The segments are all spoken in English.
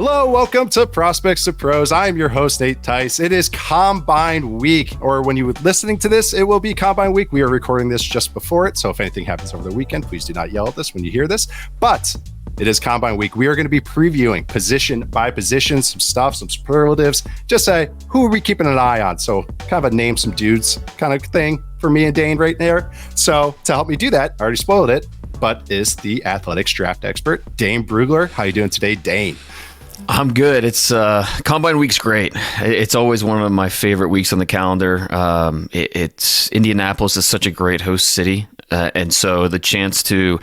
Hello, welcome to Prospects to Pros. I'm your host, Nate Tice. It is Combine Week, or when you're listening to this, it will be Combine Week. We are recording this just before it, so if anything happens over the weekend, please do not yell at us when you hear this. But it is Combine Week. We are going to be previewing position by position, some stuff, some superlatives. Just say, who are we keeping an eye on? So kind of a name some dudes kind of thing for me and Dane right there. So to help me do that, I already spoiled it, but is the athletics draft expert, Dane Brugler. How you doing today, Dane? I'm good. It's Combine Week's great. It's always one of my favorite weeks on the calendar. It's Indianapolis is such a great host city, and so the chance to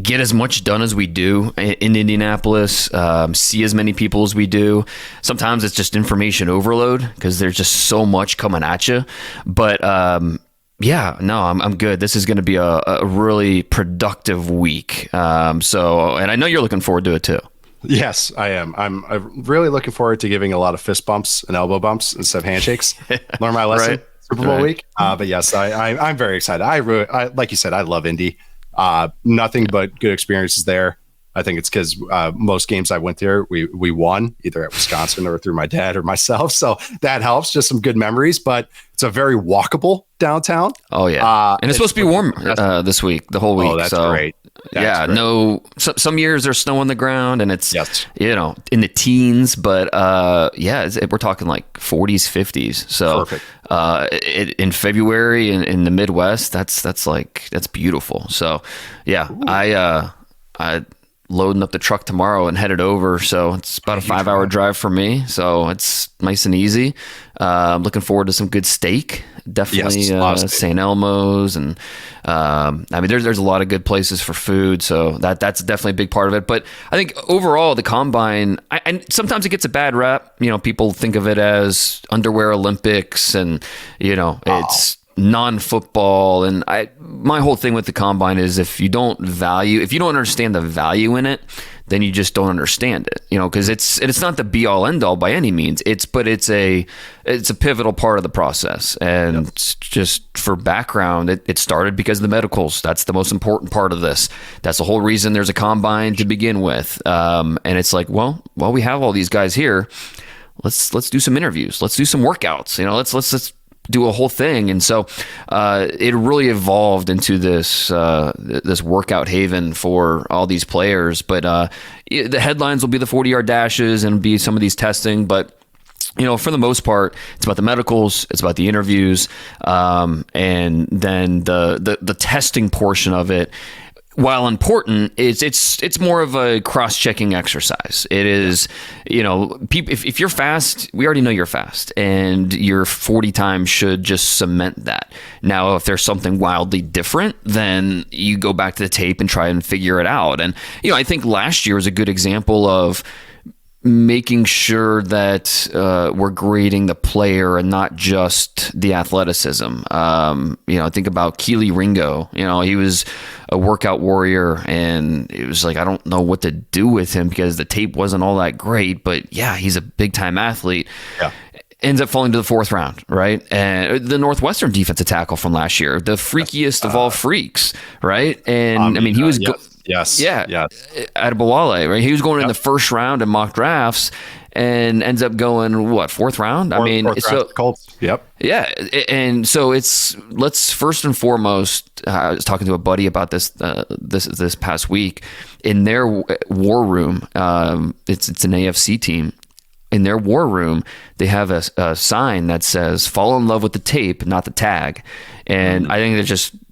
get as much done as we do in Indianapolis, see as many people as we do. Sometimes it's just information overload because there's just so much coming at you. But yeah, no, I'm good. This is going to be a really productive week. And I know you're looking forward to it too. Yes, I am. I'm really looking forward to giving a lot of fist bumps and elbow bumps instead of handshakes. Learn my lesson. Right. Super Bowl week. But yes, I'm very excited. I like you said, I love Indy. Nothing but good experiences there. I think it's because most games I went there, we won either at Wisconsin or through my dad or myself. So that helps. Just some good memories. But it's a very walkable downtown. Oh yeah, and it's supposed to be warm this week, the whole week. Oh, that's great. That's great. No, some years there's snow on the ground and it's in the teens, but we're talking like 40s, 50s. So perfect. In February in the Midwest, that's beautiful. So yeah, I loading up the truck tomorrow and headed over. So it's about a 5-hour drive for me. So it's nice and easy. I'm looking forward to some good steak. Definitely St. Elmo's. And there's a lot of good places for food. So that's definitely a big part of it. But I think overall the Combine, and sometimes it gets a bad rap. You know, people think of it as underwear Olympics and, it's non-football. And my whole thing with the Combine is if you don't understand the value in it, then you just don't understand it, because it's not the be all end all by any means. It's a pivotal part of the process. And just for background, it started because of the medicals. That's the most important part of this. That's the whole reason there's a Combine to begin with. And it's like, well, while we have all these guys here, let's do some interviews. Let's do some workouts. Let's do a whole thing. And so it really evolved into this workout haven for all these players. But the headlines will be the 40-yard dashes and be some of these testing. But for the most part, it's about the medicals, it's about the interviews, and then the testing portion of it. While important, it's more of a cross-checking exercise. It is, if you're fast, we already know you're fast, and your 40 times should just cement that. Now, if there's something wildly different, then you go back to the tape and try and figure it out. And, I think last year was a good example of making sure that we're grading the player and not just the athleticism. Think about Keely Ringo. He was a workout warrior, and it was like, I don't know what to do with him because the tape wasn't all that great, but yeah, he's a big time athlete. Yeah. Ends up falling to the 4th round, right? And the Northwestern defensive tackle from last year, the freakiest of all freaks, right? And he was Yes. Adebawale, right? He was going in the 1st round in mock drafts and ends up going, 4th round? Colts. Yep. Yeah. And so let's first and foremost, I was talking to a buddy about this past week. In their war room, it's an AFC team. In their war room, they have a sign that says, "Fall in love with the tape, not the tag." And I think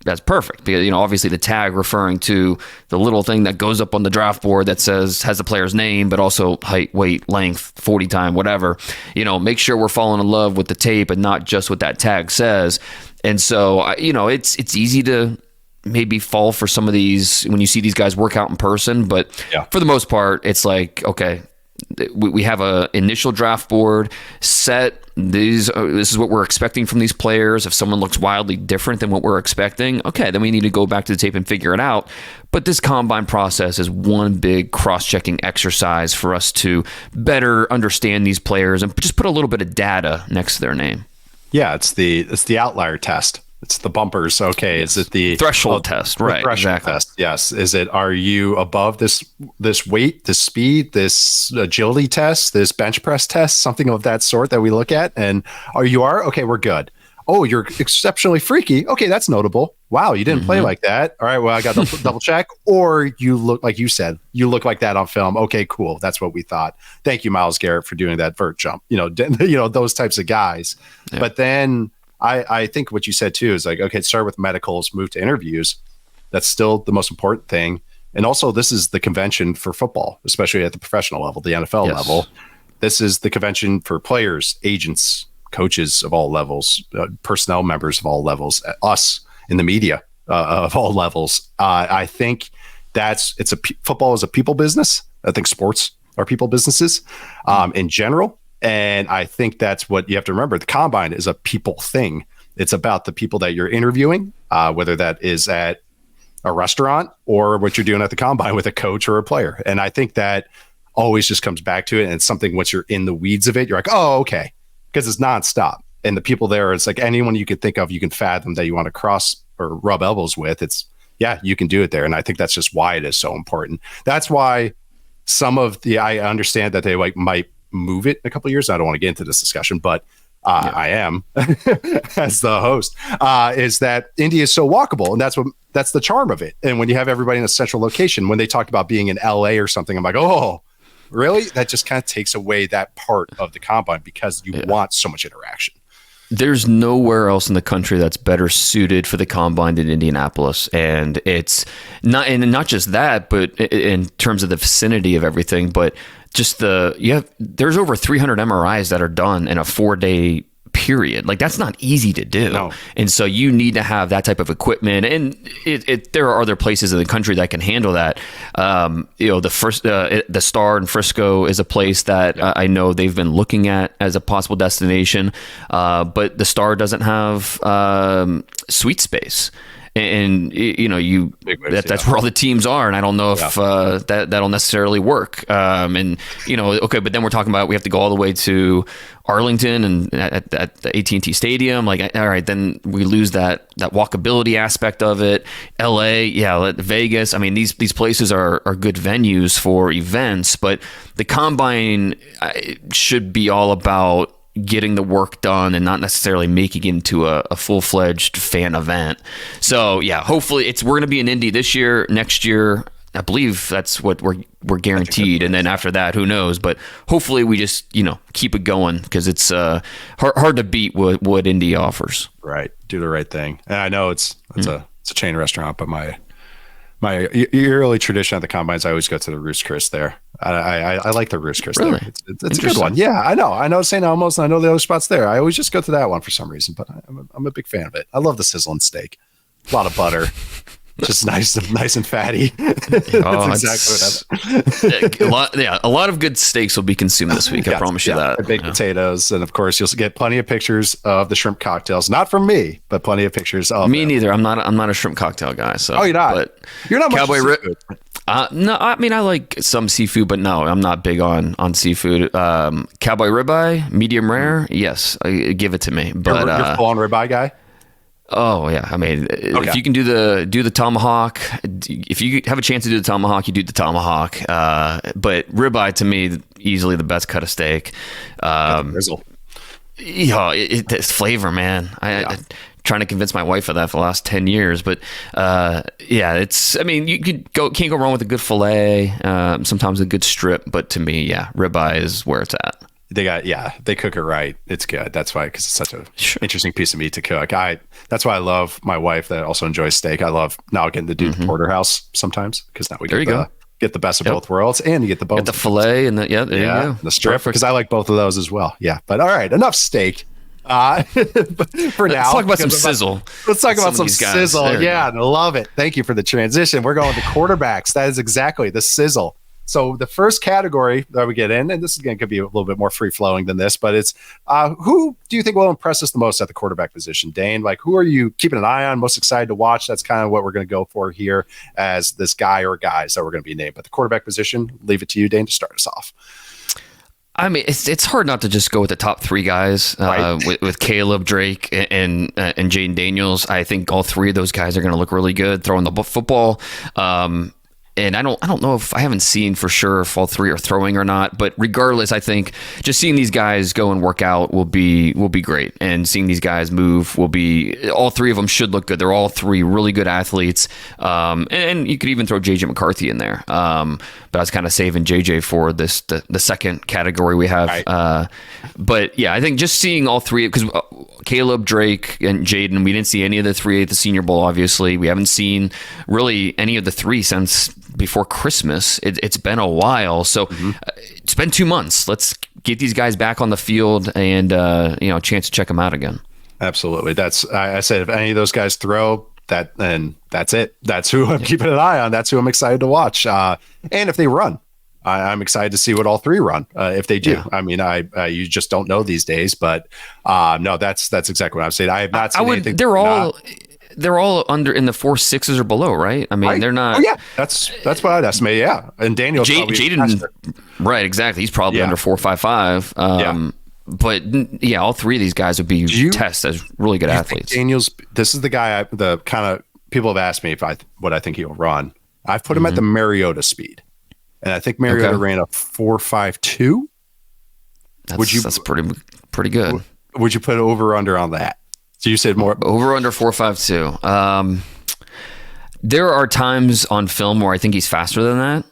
that's perfect because, obviously the tag referring to the little thing that goes up on the draft board that has the player's name, but also height, weight, length, 40 time, whatever. Make sure we're falling in love with the tape and not just what that tag says. And so, it's easy to maybe fall for some of these when you see these guys work out in person. But for the most part, it's like, okay, we have a initial draft board set. This is what we're expecting from these players. If someone looks wildly different than what we're expecting, okay, then we need to go back to the tape and figure it out. But this Combine process is one big cross-checking exercise for us to better understand these players and just put a little bit of data next to their name. Yeah, it's the outlier test. It's the bumpers. Okay. Yes. Is it the threshold test? Right. Threshold Exactly. test. Yes. Is it, are you above this weight, this speed, this agility test, this bench press test, something of that sort that we look at? And you are? Okay, we're good. Oh, you're exceptionally freaky. Okay, that's notable. Wow, you didn't play like that. All right, well, I got to double check. Or you look, like you said, you look like that on film. Okay, cool. That's what we thought. Thank you, Myles Garrett, for doing that vert jump. Those types of guys. Yeah. But then I think what you said too is like, okay, start with medicals, move to interviews. That's still the most important thing. And also, this is the convention for football, especially at the professional level, the NFL level. This is the convention for players, agents, coaches of all levels, personnel members of all levels, us in the media of all levels. I think football is a people business. I think sports are people businesses in general. And I think that's what you have to remember. The combine is a people thing. It's about the people that you're interviewing, whether that is at a restaurant or what you're doing at the combine with a coach or a player. And I think that always just comes back to it. And it's something, once you're in the weeds of it, you're like, oh, okay. Because it's nonstop. And the people there, it's like anyone you could think of, you can fathom that you want to cross or rub elbows with. You can do it there. And I think that's just why it is so important. That's why I understand that they might move it in a couple of years. I don't want to get into this discussion, but I am as the host, is that Indy is so walkable. And that's the charm of it. And when you have everybody in a central location, when they talk about being in LA or something, I'm like, oh, really? That just kind of takes away that part of the combine because you want so much interaction. There's nowhere else in the country that's better suited for the combine than Indianapolis. And it's not just that, but in terms of the vicinity of everything, but just there's over 300 MRIs that are done in a 4-day period. Like, that's not easy to do. No. And so you need to have that type of equipment. And there are other places in the country that can handle that. The Star in Frisco is a place that I know they've been looking at as a possible destination. But the Star doesn't have suite space. And that's where all the teams are, and I don't know if that'll necessarily work. But then we're talking about we have to go all the way to Arlington and at the AT&T Stadium. Like, all right, then we lose that walkability aspect of it. LA, Vegas. I mean, these places are good venues for events, but the combine should be all about getting the work done and not necessarily making it into a full-fledged fan event. So hopefully we're going to be in Indy this year. Next year, I believe that's what we're guaranteed. And then after that, who knows? But hopefully we just, keep it going, because it's hard to beat what Indy offers. Right. Do the right thing. And I know it's a chain restaurant, but my yearly tradition at the combines, I always go to the Roost Chris there. I like the Roost Chris there. It's a good one. Yeah, I know St. Elmo's, and I know the other spots there. I always just go to that one for some reason, but I'm a big fan of it. I love the sizzling steak. A lot of butter. Just nice and fatty. That's exactly what a lot of good steaks will be consumed this week. I promise you that. Baked potatoes, and of course you'll get plenty of pictures of the shrimp cocktails. Not from me, but plenty of pictures of me them. Neither. I'm not a shrimp cocktail guy. So you're not. But you're not much Cowboy seafood. No, I mean, I like some seafood, but no, I'm not big on seafood. Cowboy ribeye, medium rare. Yes, give it to me. But you're full on ribeye guy. Oh yeah, I mean, if you can do the tomahawk, if you have a chance to do the tomahawk, you do the tomahawk. But ribeye, to me, easily the best cut of steak. It's flavor, man. I'm trying to convince my wife of that for the last 10 years, but it's. I mean, can't go wrong with a good fillet. Sometimes a good strip, but to me, ribeye is where it's at. They cook it right. It's good. That's why, because it's such a interesting piece of meat to cook. That's why I love my wife that also enjoys steak. I love now getting to do the porterhouse sometimes, because now we get the best of both worlds, and you get the bones. Get the fillet and the strip, because I like both of those as well. Yeah, but all right, enough steak. For now, let's talk about some sizzle. Let's talk about some sizzle. I love it. Thank you for the transition. We're going to quarterbacks. That is exactly the sizzle. So the first category that we get in, and this is going to be a little bit more free-flowing than this, but it's who do you think will impress us the most at the quarterback position? Dane, like, who are you keeping an eye on, most excited to watch? That's kind of what we're going to go for here as this guy or guys that we're going to be named. But the quarterback position, leave it to you, Dane, to start us off. I mean, it's hard not to just go with the top three guys, Right. with Caleb, Drake, and Jaden Daniels. I think all three of those guys are going to look really good throwing the football. And I don't know if I haven't seen for sure if all three are throwing or not, but regardless, I think just seeing these guys go and work out will be great, and seeing these guys move will be. All three of them should look good. They're all three really good athletes, and you could even throw JJ McCarthy in there. But I was kind of saving JJ for the second category we have. Right. But yeah, I think just seeing all three, because Caleb, Drake, and Jaden, we didn't see any of the three at the Senior Bowl. Obviously, we haven't seen really any of the three since before Christmas. It's been a while, so it's been 2 months. Let's get these guys back on the field and a chance to check them out again. Absolutely. I said if any of those guys throw that, then that's it. That's who I'm keeping an eye on. That's who I'm excited to watch. And if they run, I'm excited to see what all three run. If they do, yeah. I mean, you just don't know these days. But no, that's exactly what I'm saying. I have not seen anything. They're all under in the 4.6s or below, right? I mean, right. They're not. Oh, yeah, that's what I'd estimate. Yeah, and Daniel's Jaden, right? Exactly. He's probably under 4.55. But yeah, all three of these guys would be tested as really good athletes. Daniel's. This is the guy. The kind of people have asked me what I think he'll run. I've put him at the Mariota speed, and I think Mariota ran a 4.52. That's pretty good. Would you put over under on that? So you said more over under 4.52. There are times on film where I think he's faster than that.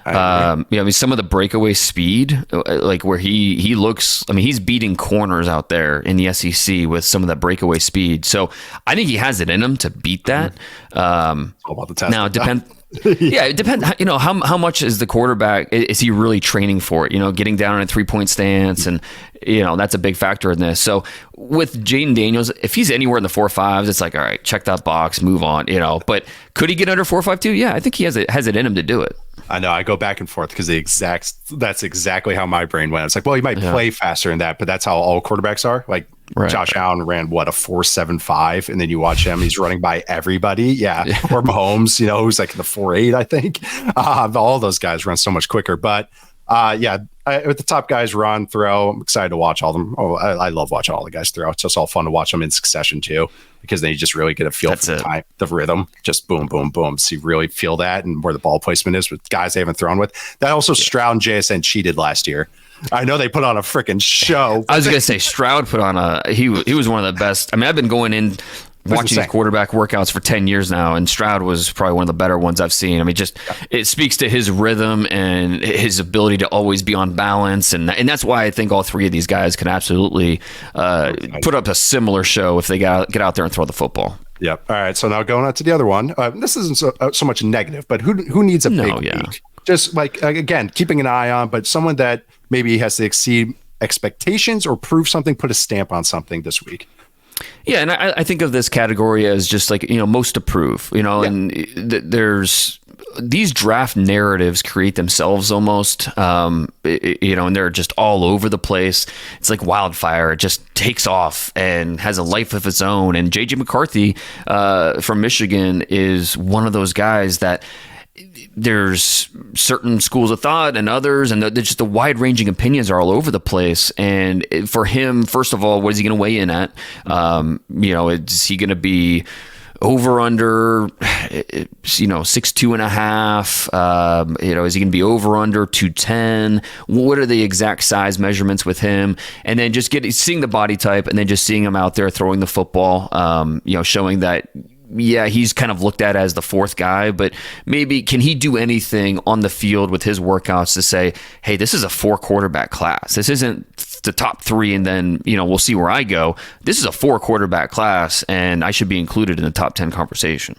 I mean, some of the breakaway speed, like where he looks. I mean, he's beating corners out there in the SEC with some of that breakaway speed. So I think he has it in him to beat that. All about the test. Now it depends. Yeah, it depends. How much is the quarterback? Is he really training for it? Getting down in a 3-point stance, and that's a big factor in this. So with Jaden Daniels, if he's anywhere in the 4.5s, it's like, all right, check that box, move on. But could he get under 4.52? Yeah, I think he has it in him to do it. I know. I go back and forth because that's exactly how my brain went. It's like, well, he might play faster than that, but that's how all quarterbacks are. Like Josh Allen ran a 4.75, and then you watch him; he's running by everybody. Yeah. Or Mahomes, who's like in the 4.8, I think. All those guys run so much quicker. But with the top guys run, throw, I'm excited to watch all of them. Oh, I love watching all the guys throw. It's just all fun to watch them in succession too, because then you just really get a feel for the time, the rhythm, just boom, boom, boom. So you really feel that and where the ball placement is with guys they haven't thrown with. That also Stroud and JSN cheated last year. I know they put on a freaking show. I was going to say Stroud put on he was one of the best. I mean, I've been going in watching these quarterback workouts for 10 years now, and Stroud was probably one of the better ones I've seen. I mean, it speaks to his rhythm and his ability to always be on balance, and that's why I think all three of these guys can absolutely put up a similar show if they get out there and throw the football. Yep. All right. So now going on to the other one. This isn't so much negative, but who needs a big week? Just like, again, keeping an eye on, but someone that maybe has to exceed expectations or prove something, put a stamp on something this week. Yeah, and I think of this category as just like, most to prove, and there's these draft narratives create themselves almost, and they're just all over the place. It's like wildfire. It just takes off and has a life of its own. And JJ McCarthy from Michigan is one of those guys that there's certain schools of thought and others, and just the wide-ranging opinions are all over the place. And for him, first of all, what is he going to weigh in at? Is he going to be over under 6'2.5"? Is he going to be over under 210? What are the exact size measurements with him? And then just seeing the body type, and then just seeing him out there throwing the football, showing that he's kind of looked at as the fourth guy, but maybe can he do anything on the field with his workouts to say, hey, this is a 4 quarterback class. This isn't the top 3 and then, we'll see where I go. This is a 4 quarterback class, and I should be included in the top 10 conversation.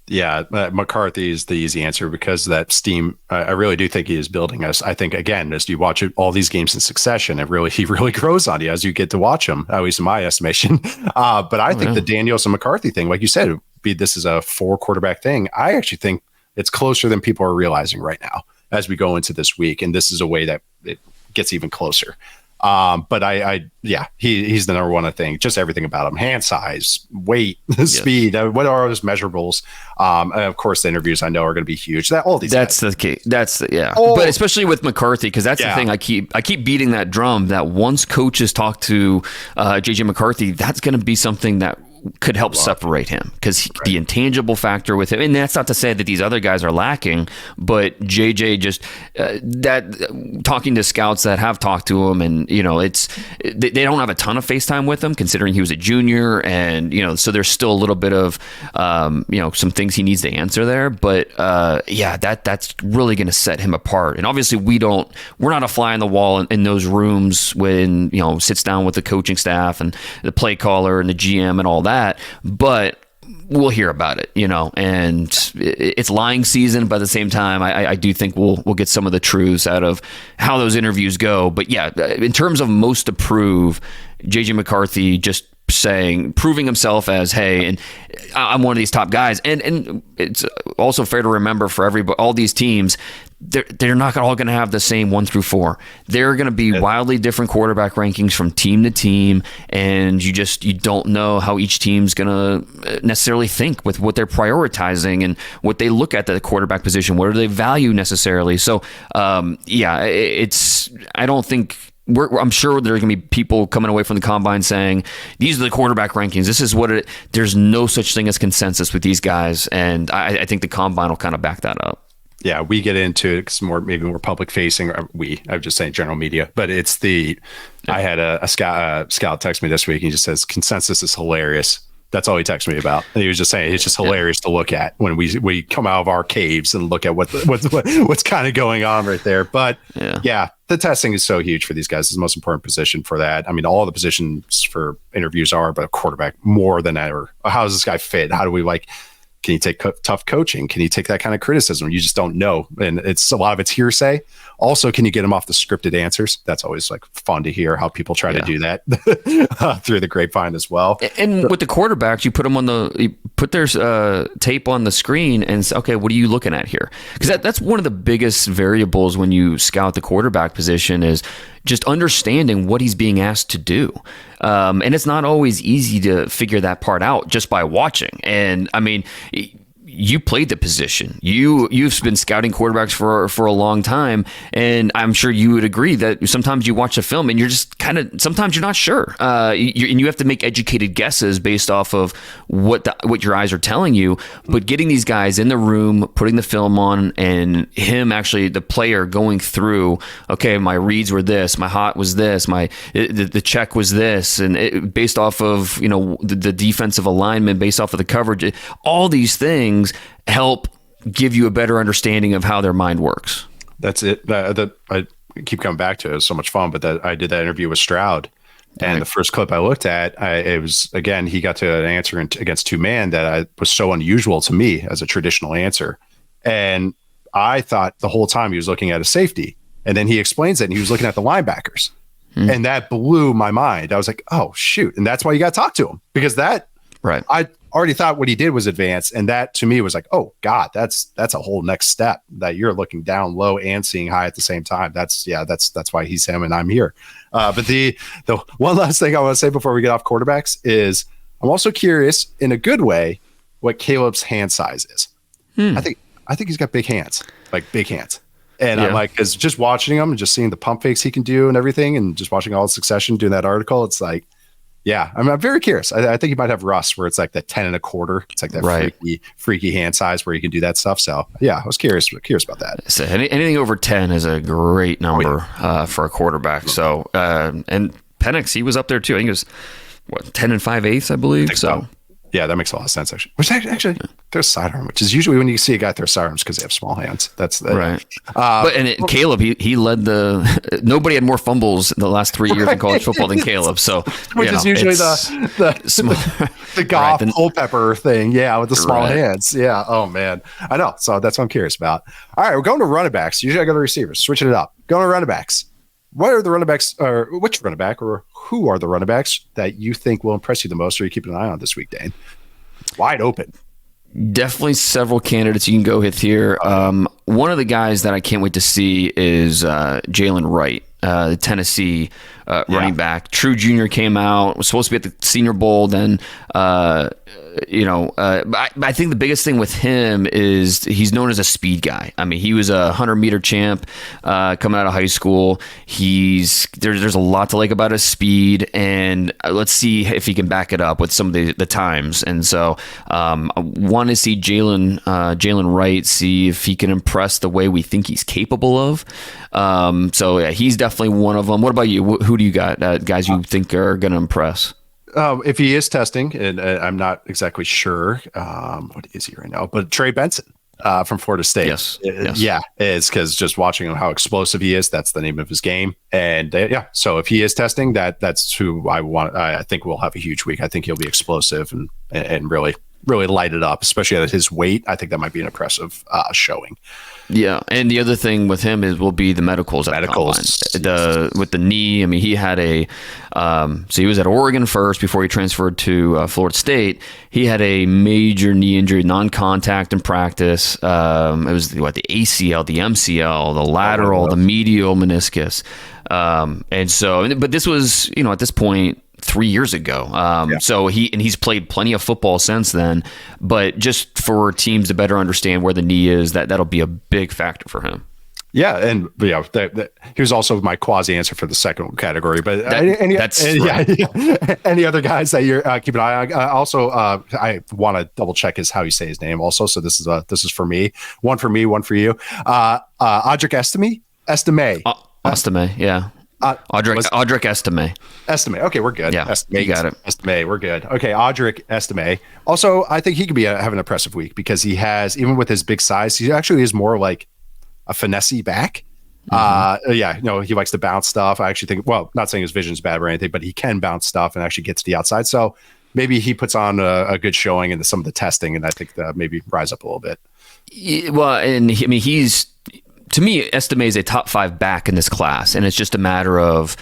Yeah, McCarthy is the easy answer because of that steam. I really do think he is building us. I think, again, as you watch all these games in succession, he really grows on you as you get to watch him, at least in my estimation. But I think the Daniels and McCarthy thing, like you said, this is a 4 quarterback thing. I actually think it's closer than people are realizing right now as we go into this week. And this is a way that it gets even closer. But he's the number one, I think. Just everything about him: hand size, weight, speed. What are those measurables? And of course, the interviews I know are going to be huge. That's the key. But especially with McCarthy, because that's the thing. I keep beating that drum. That once coaches talk to JJ McCarthy, that's going to be something that could help separate him, because the intangible factor with him, and that's not to say that these other guys are lacking, but JJ just talking to scouts that have talked to him, and they don't have a ton of FaceTime with him, considering he was a junior, and so there's still a little bit of some things he needs to answer there, but that's really going to set him apart. And obviously we're not a fly on the wall in those rooms when sits down with the coaching staff and the play caller and the GM and all that. But we'll hear about it, and it's lying season, but at the same time, I do think we'll get some of the truths out of how those interviews go. But in terms of most to prove, JJ McCarthy just proving himself as, hey, and I'm one of these top guys. And it's also fair to remember for all these teams, they're not all going to have the same 1 through 4. There are going to be wildly different quarterback rankings from team to team, and you don't know how each team's going to necessarily think with what they're prioritizing and what they look at the quarterback position. What do they value necessarily? So, I don't think. I'm sure there's going to be people coming away from the combine saying, these are the quarterback rankings. This is there's no such thing as consensus with these guys. And I think the combine will kind of back that up. Yeah, we get into it maybe more public facing. I'm just saying general media, but it's I had a scout text me this week. And he just says, consensus is hilarious. That's all he texted me about. And he was just saying it's just hilarious to look at when we come out of our caves and look at what's kind of going on right there. But the testing is so huge for these guys. It's the most important position for that. I mean, all the positions for interviews are, but quarterback more than ever. How does this guy fit? How do we can he take tough coaching? Can he take that kind of criticism? You just don't know. And a lot of it's hearsay. Also, can you get him off the scripted answers? That's always fun to hear how people try to do that through the grapevine as well. And with the quarterbacks, you put their tape on the screen and say, okay, what are you looking at here? Because that's one of the biggest variables when you scout the quarterback position is just understanding what he's being asked to do. And it's not always easy to figure that part out just by watching. And I mean, you played the position. You've been scouting quarterbacks for a long time, and I'm sure you would agree that sometimes you watch a film and you're just sometimes you're not sure, and you have to make educated guesses based off of what your eyes are telling you. But getting these guys in the room, putting the film on, and him actually the player going through, okay, my reads were this, my hot was this, the check was this, and based off of the defensive alignment, based off of the coverage, all these things help give you a better understanding of how their mind works. That's it. I keep coming back to it. It was so much fun, but I did that interview with Stroud, and the first clip I looked at, it was, again, he got to an answer against 2-man that was so unusual to me as a traditional answer. And I thought the whole time he was looking at a safety, and then he explains it and he was looking at the linebackers. And that blew my mind. I was like, oh shoot. And that's why you got to talk to him, because I already thought what he did was advanced, and that to me was like, oh God, that's a whole next step, that you're looking down low and seeing high at the same time. That's why he's him and I'm here. But the one last thing I want to say before we get off quarterbacks is I'm also curious, in a good way, what Caleb's hand size is. I think he's got big hands, big hands. And I'm because just watching him and just seeing the pump fakes he can do and everything, and just watching all the Succession doing that article, it's like, yeah, I'm very curious. I think he might have Russ, where it's like that 10 1/4. It's like that freaky hand size where he can do that stuff. So yeah, I was curious about that. So anything over 10 is a great number for a quarterback. So and Penix, he was up there too. I think it was 10 5/8, I believe. So yeah, that makes a lot of sense actually. Which actually there's sidearm, which is usually when you see a guy throw sidearms because they have small hands. That's right. Caleb, he led nobody had more fumbles in the last 3 years in college football than Caleb. So which is usually the Goff Culpepper thing. Yeah, with the small hands. Yeah. Oh man, I know. So that's what I'm curious about. All right, we're going to running backs. Usually I go to receivers, switching it up. Going to running backs. What are the running backs, or which running back, or who are the running backs that you think will impress you the most, or you keeping an eye on this week, Dane? Wide open. Definitely several candidates you can go with here. One of the guys that I can't wait to see is Jalen Wright. Tennessee running back. True Jr. came out, was supposed to be at the Senior Bowl. Then, I think the biggest thing with him is he's known as a speed guy. I mean, he was a 100-meter champ coming out of high school. There's a lot to like about his speed, and let's see if he can back it up with some of the times. And so, I want to see Jalen Wright, see if he can impress the way we think he's capable of. So yeah, he's definitely one of them. What about you? Who do you got? Guys you think are going to impress? If he is testing, and I'm not exactly sure what is he right now, but Trey Benson from Florida State. Yes. Yeah, it's because just watching him, how explosive he is, that's the name of his game. And so if he is testing, that's who I want. I think we'll have a huge week. I think he'll be explosive and really light it up, especially at his weight. I think that might be an impressive showing. Yeah, and the other thing with him will be the medicals. With the knee. I mean, he had so he was at Oregon first before he transferred to Florida State. He had a major knee injury, non-contact in practice. It was the ACL, the MCL, the lateral, the medial meniscus. And so, but this was, at this point, 3 years ago. So he's played plenty of football since then, but just for teams to better understand where the knee is, that'll be a big factor for him. Yeah, and he was also my quasi answer for the second category. But any other guys that you're keeping an eye on? Also, I want to double check how you say his name. Also, so this is for me, one for you. Audric Estime. Estime, yeah. Audric Estime. Estime. Okay, we're good. Yeah, you got it. Estime, we're good. Okay, Audric Estime. Also, I think he could have an impressive week because he has, even with his big size, he actually is more like a finesse back. Mm-hmm. He likes to bounce stuff. I actually think, not saying his vision's bad or anything, but he can bounce stuff and actually get to the outside. So maybe he puts on a good showing in some of the testing, and I think that maybe rise up a little bit. Well, and he's. To me, Estime is a top 5 back in this class, and it's just a matter of,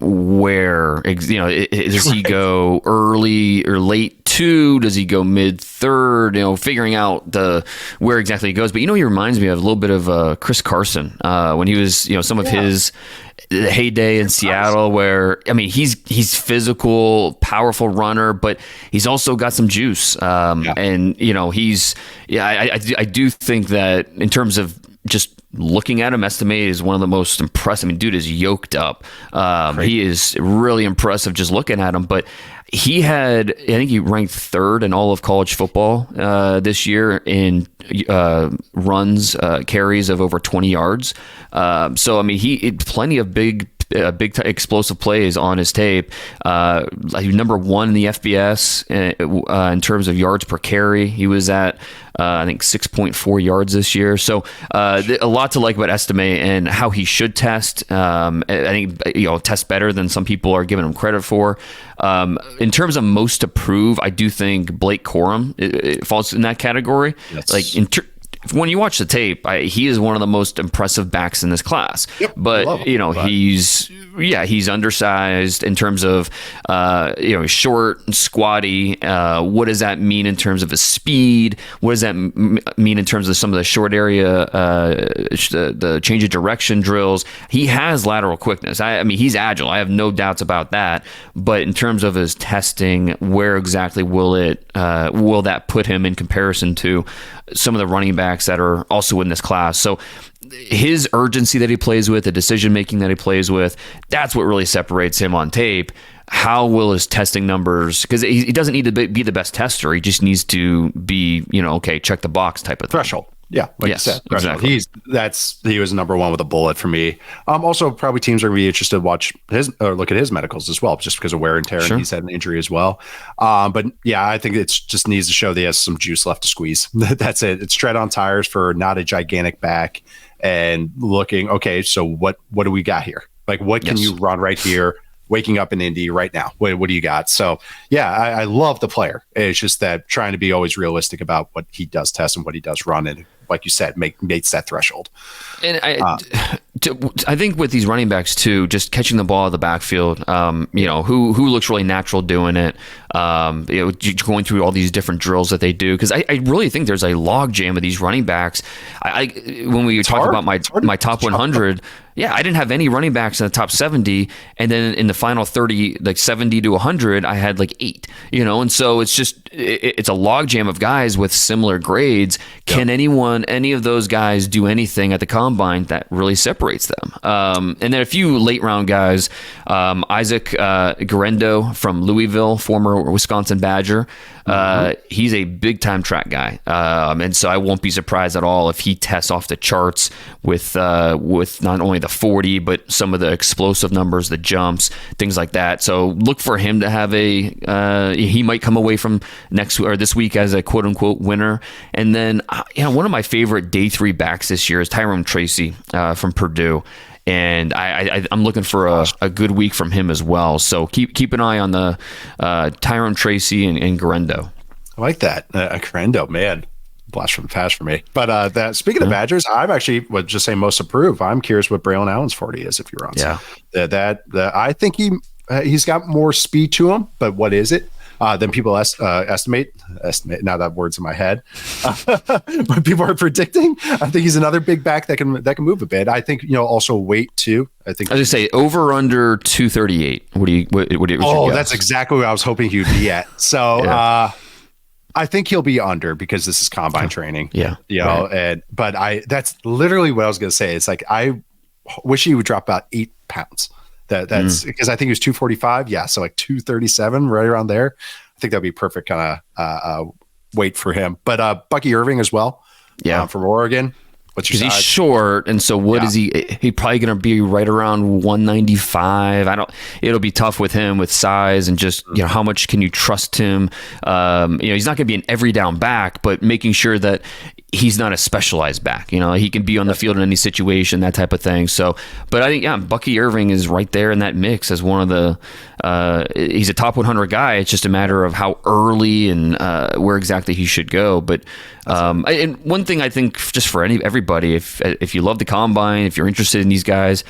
where, does he go early or late 2? Does he go mid 3rd? Figuring out where exactly he goes. But he reminds me of a little bit of Chris Carson when he was, some of his heyday in Seattle, where he's physical, powerful runner, but he's also got some juice. And I do think that in terms of just looking at him, Estime is one of the most impressive. Dude is yoked up. He is really impressive just looking at him. But he had, I think he ranked 3rd in all of college football this year in runs, carries of over 20 yards. So he plenty of big explosive plays on his tape. Number 1 in the FBS in terms of yards per carry. He was at I think 6.4 yards this year. So a lot to like about Estime and how he should test. I think test better than some people are giving him credit for. In terms of most to prove, I do think Blake Corum it falls in that category. Yes. When you watch the tape, he is one of the most impressive backs in this class. Yep, but he's undersized in terms of short and squatty. What does that mean in terms of his speed? What does that mean in terms of some of the short area, the change of direction drills? He has lateral quickness. He's agile. I have no doubts about that. But in terms of his testing, where exactly will that put him in comparison to some of the running backs that are also in this class? So his urgency that he plays with, the decision making that he plays with, that's what really separates him on tape. How will his testing numbers, because he doesn't need to be the best tester, he just needs to be check the box type of threshold. Yeah, like you said, exactly. He was number 1 with a bullet for me. Also, probably teams are going to be interested to watch look at his medicals as well, just because of wear and tear. Sure. And he's had an injury as well. But yeah, I think it just needs to show that he has some juice left to squeeze. That's it. It's tread on tires for not a gigantic back, and looking so what do we got here? Like, what can you run right here? Waking up in Indy right now. What do you got? So yeah, I love the player. It's just that trying to be always realistic about what he does test and what he does run, and like you said, makes that threshold. And I think with these running backs too, just catching the ball out of the backfield, who looks really natural doing it, going through all these different drills that they do. Because I really think there's a log jam of these running backs. When we talked about my top 100, yeah, I didn't have any running backs in the top 70, and then in the final 30, like 70 to 100, I had like 8. And so it's just it's a logjam of guys with similar grades. Can any of those guys do anything at the combine that really separates them? And then a few late round guys, Isaac Guerendo from Louisville, former Wisconsin Badger. He's a big time track guy, and so I won't be surprised at all if he tests off the charts with not only the 40 but some of the explosive numbers, the jumps, things like that. So look for him to have he might come away from this week as a quote unquote winner. And then one of my favorite day 3 backs this year is Tyrone Tracy from Purdue. And I'm looking for a good week from him as well. So keep an eye on the Tyrone Tracy and Guerendo. I like that. Guerendo, man. Blast from the past for me. But speaking of Badgers, I'm actually would just say most approved. I'm curious what Braylon Allen's 40 is if you're on. Yeah. I think he's got more speed to him, but what is it? Than people estimate. Now that word's in my head, but people are predicting. I think he's another big back that can move a bit. I think also weight too. I think. I was just say over under 238. What do you that's exactly what I was hoping he'd be at. So I think he'll be under because this is combine training. Yeah, but that's literally what I was going to say. It's like I wish he would drop about 8 pounds. That's because I think he was 245. Yeah. So like 237, right around there. I think that'd be perfect kind of weight for him. But Bucky Irving as well. Yeah. From Oregon. Because he's short, and so what is he? He's probably going to be right around 195. It'll be tough with him with size and just how much can you trust him? He's not going to be an every down back, but making sure that he's not a specialized back. He can be on the field in any situation, that type of thing. So, but I think Bucky Irving is right there in that mix as one of the. He's a top 100 guy. It's just a matter of how early and where exactly he should go. But and one thing I think just for everybody, if you love the combine, if you're interested in these guys,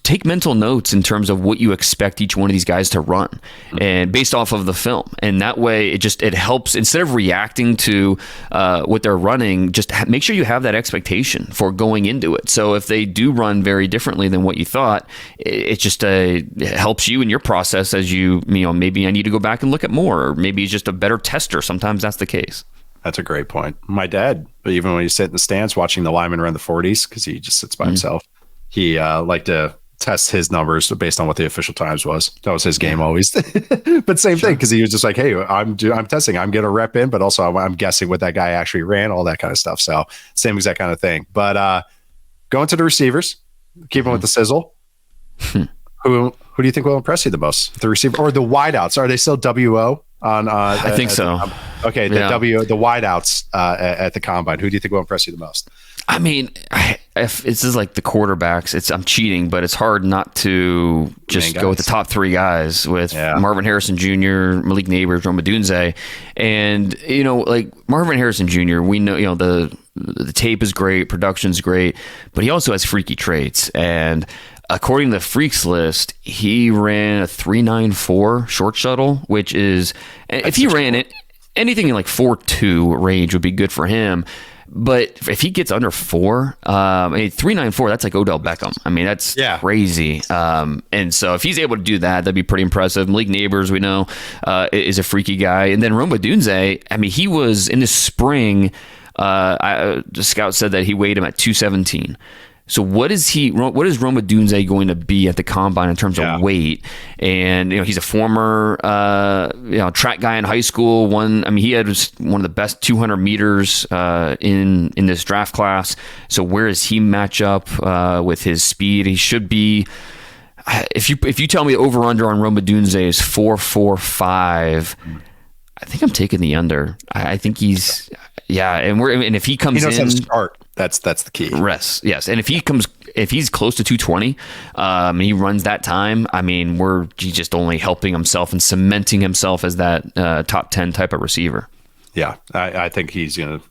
take mental notes in terms of what you expect each one of these guys to run, and based off of the film. And that way it helps, instead of reacting to what they're running, just make sure you have that expectation for going into it. So if they do run very differently than what you thought, it just it helps you in your process as maybe I need to go back and look at more, or maybe he's just a better tester. Sometimes that's the case. That's a great point. My dad, even when he sit in the stands watching the linemen run the 40s, because he just sits by himself, he liked to test his numbers based on what the official times was. That was his game always. But same thing, because he was just like, hey, I'm testing. I'm getting a rep in, but also I'm guessing what that guy actually ran, all that kind of stuff. So same exact kind of thing. But going to the receivers, keeping with the sizzle. Who do you think will impress you the most? The receiver or the wideouts? Are they still WO? I think so. Okay, the wideouts at the combine. Who do you think will impress you the most? I mean, if this is like the quarterbacks, I'm cheating, but it's hard not to just go with the top 3 guys with Marvin Harrison Jr., Malik Neighbors, Rome Odunze. And like Marvin Harrison Jr., we know the tape is great, production's great, but he also has freaky traits. And according to the Freaks list, he ran a 3.94 short shuttle, which is, if he ran it, anything in like 4.2 range would be good for him. But if he gets under 4, 3.94, that's like Odell Beckham. I mean, that's crazy. And so if he's able to do that, that'd be pretty impressive. Malik Neighbors, we know, is a freaky guy. And then Rome Odunze, I mean, he was in the spring, the scout said that he weighed him at 217. So what is Rome Odunze going to be at the combine in terms of weight? And he's a former track guy in high school. He had one of the best 200 meters in this draft class. So where does he match up with his speed? He should be. If you tell me over under on Rome Odunze is 4.45, I think I'm taking the under. I think he's and if he comes in, how to start. That's the key. Rest, yes. And if he's close to 220, and he runs that time, I mean, he's just only helping himself and cementing himself as that top 10 type of receiver. Yeah, I think he's going to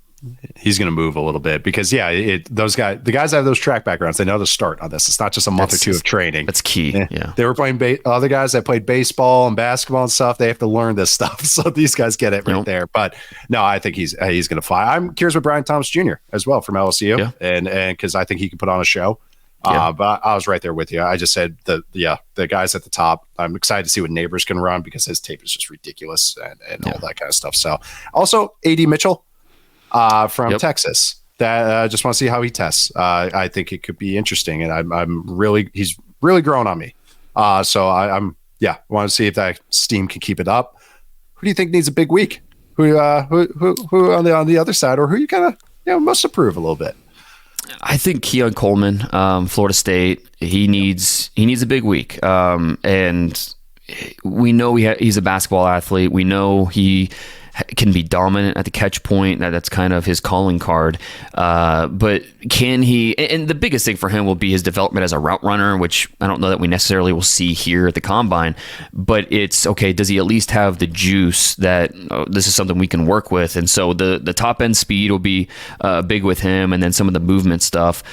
he's going to move a little bit because the guys that have those track backgrounds, they know the start on this. It's not just a month or two of training. That's key. Yeah. They were playing other guys that played baseball and basketball and stuff. They have to learn this stuff. So these guys get it right there. But no, I think he's going to fly. I'm curious with Brian Thomas Jr. as well from LSU. And because I think he can put on a show. But I was right there with you. I just said the guys at the top. I'm excited to see what Neighbors can run because his tape is just ridiculous and all that kind of stuff. So also AD Mitchell from Texas. That I just want to see how he tests. I think it could be interesting, and he's really growing on me. So I want to see if that steam can keep it up. Who do you think needs a big week? Who on the other side, or who you kind of must approve a little bit? I think Keon Coleman, Florida State. He needs a big week, and we know he's a basketball athlete. We know he can be dominant at the catch point. That's kind of his calling card. But can he? And the biggest thing for him will be his development as a route runner, which I don't know that we necessarily will see here at the combine. But it's okay. Does he at least have the juice that this is something we can work with? And so the top end speed will be big with him, and then some of the movement stuff.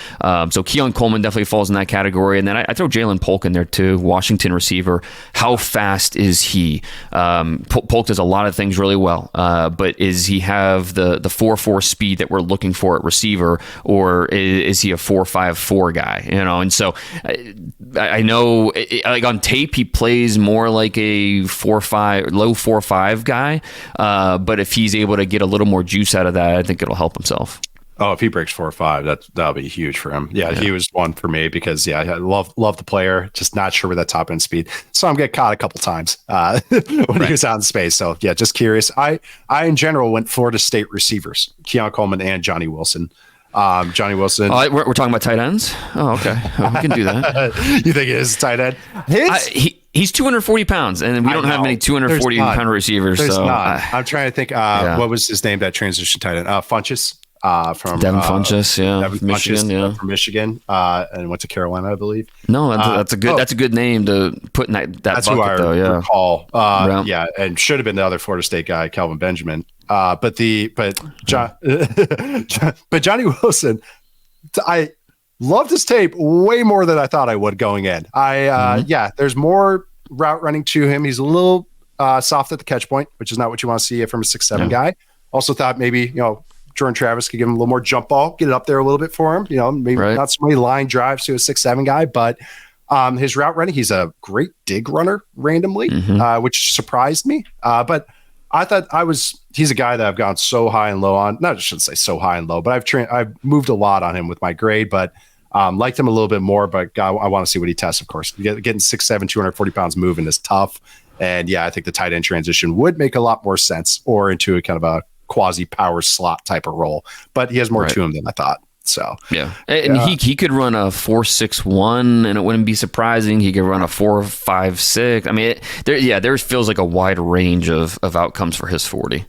So Keon Coleman definitely falls in that category. And then I throw Jalen Polk in there too, Washington receiver. How fast is he? Polk does a lot of things really well. But is he have the 4.4 speed that we're looking for at receiver, or is he a 4.54 guy? And so I know like on tape he plays more like a 4.5, low 4.5 guy. But if he's able to get a little more juice out of that, I think it'll help himself. Oh, if he breaks 4.5, that'll be huge for him. Yeah, he was one for me because I love the player, just not sure with that top end speed. Saw him get caught a couple times when he was out in space. So yeah, just curious. I in general went Florida State receivers, Keon Coleman and Johnny Wilson. Johnny Wilson. We're talking about tight ends. Oh, okay, we can do that. You think it is tight end? He's 240 pounds, and we don't have many 240-pound receivers. There's so not. I'm trying to think. What was his name? That transition tight end, Funchess. From Devin Funchess, Michigan, from Michigan, and went to Carolina, I believe. No, that's a good name to put in that that's bucket, who I though. Yeah, recall. And should have been the other Florida State guy, Calvin Benjamin. But Johnny Wilson, I loved his tape way more than I thought I would going in. There's more route running to him. He's a little soft at the catch point, which is not what you want to see from a 6'7" guy. Also thought maybe Jordan Travis could give him a little more jump ball, get it up there a little bit for him. Maybe not so many line drives to a 6'7" guy, but his route running, he's a great dig runner randomly, which surprised me. But I thought he's a guy that I've gone so high and low on. Not, I shouldn't say so high and low, but I've moved a lot on him with my grade, but liked him a little bit more. But I want to see what he tests, of course. Getting 6'7", 240 pounds moving is tough. And I think the tight end transition would make a lot more sense, or into a kind of a quasi power slot type of role, but he has more to him than I thought. So and he could run a 4.61, and it wouldn't be surprising. He could run a 4.56. I mean, there feels like a wide range of outcomes for his 40.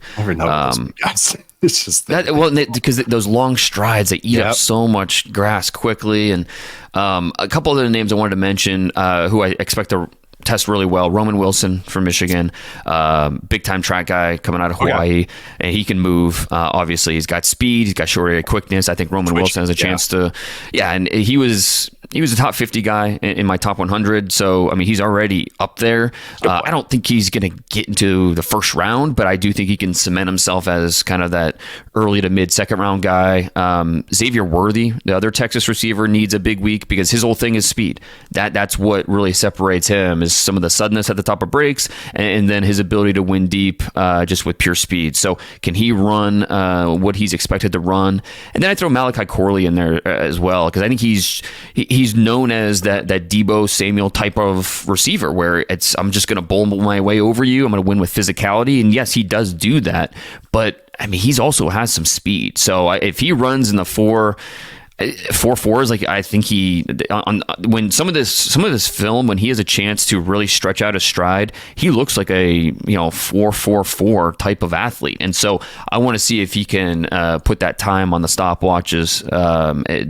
It's just because those long strides, they eat up so much grass quickly. And a couple other names I wanted to mention who I expect to test really well. Roman Wilson from Michigan, big time track guy coming out of Hawaii, and he can move. Obviously, he's got speed, he's got short area quickness. I think Roman Wilson has a chance to, and he was a top 50 guy in my top 100. So I mean, he's already up there. I don't think he's going to get into the first round, but I do think he can cement himself as kind of that early to mid second round guy. Xavier Worthy, the other Texas receiver, needs a big week because his whole thing is speed. That's what really separates him, is some of the suddenness at the top of breaks, and then his ability to win deep just with pure speed. So can he run what he's expected to run? And then I throw Malachi Corley in there as well, because I think he's known as that Debo Samuel type of receiver, where I'm just going to bowl my way over you. I'm going to win with physicality. And yes, he does do that, but I mean, he's also has some speed. So if he runs in the 4.4s, like I think when some of this film, when he has a chance to really stretch out his stride, he looks like a 4.44 type of athlete. And so I want to see if he can put that time on the stopwatches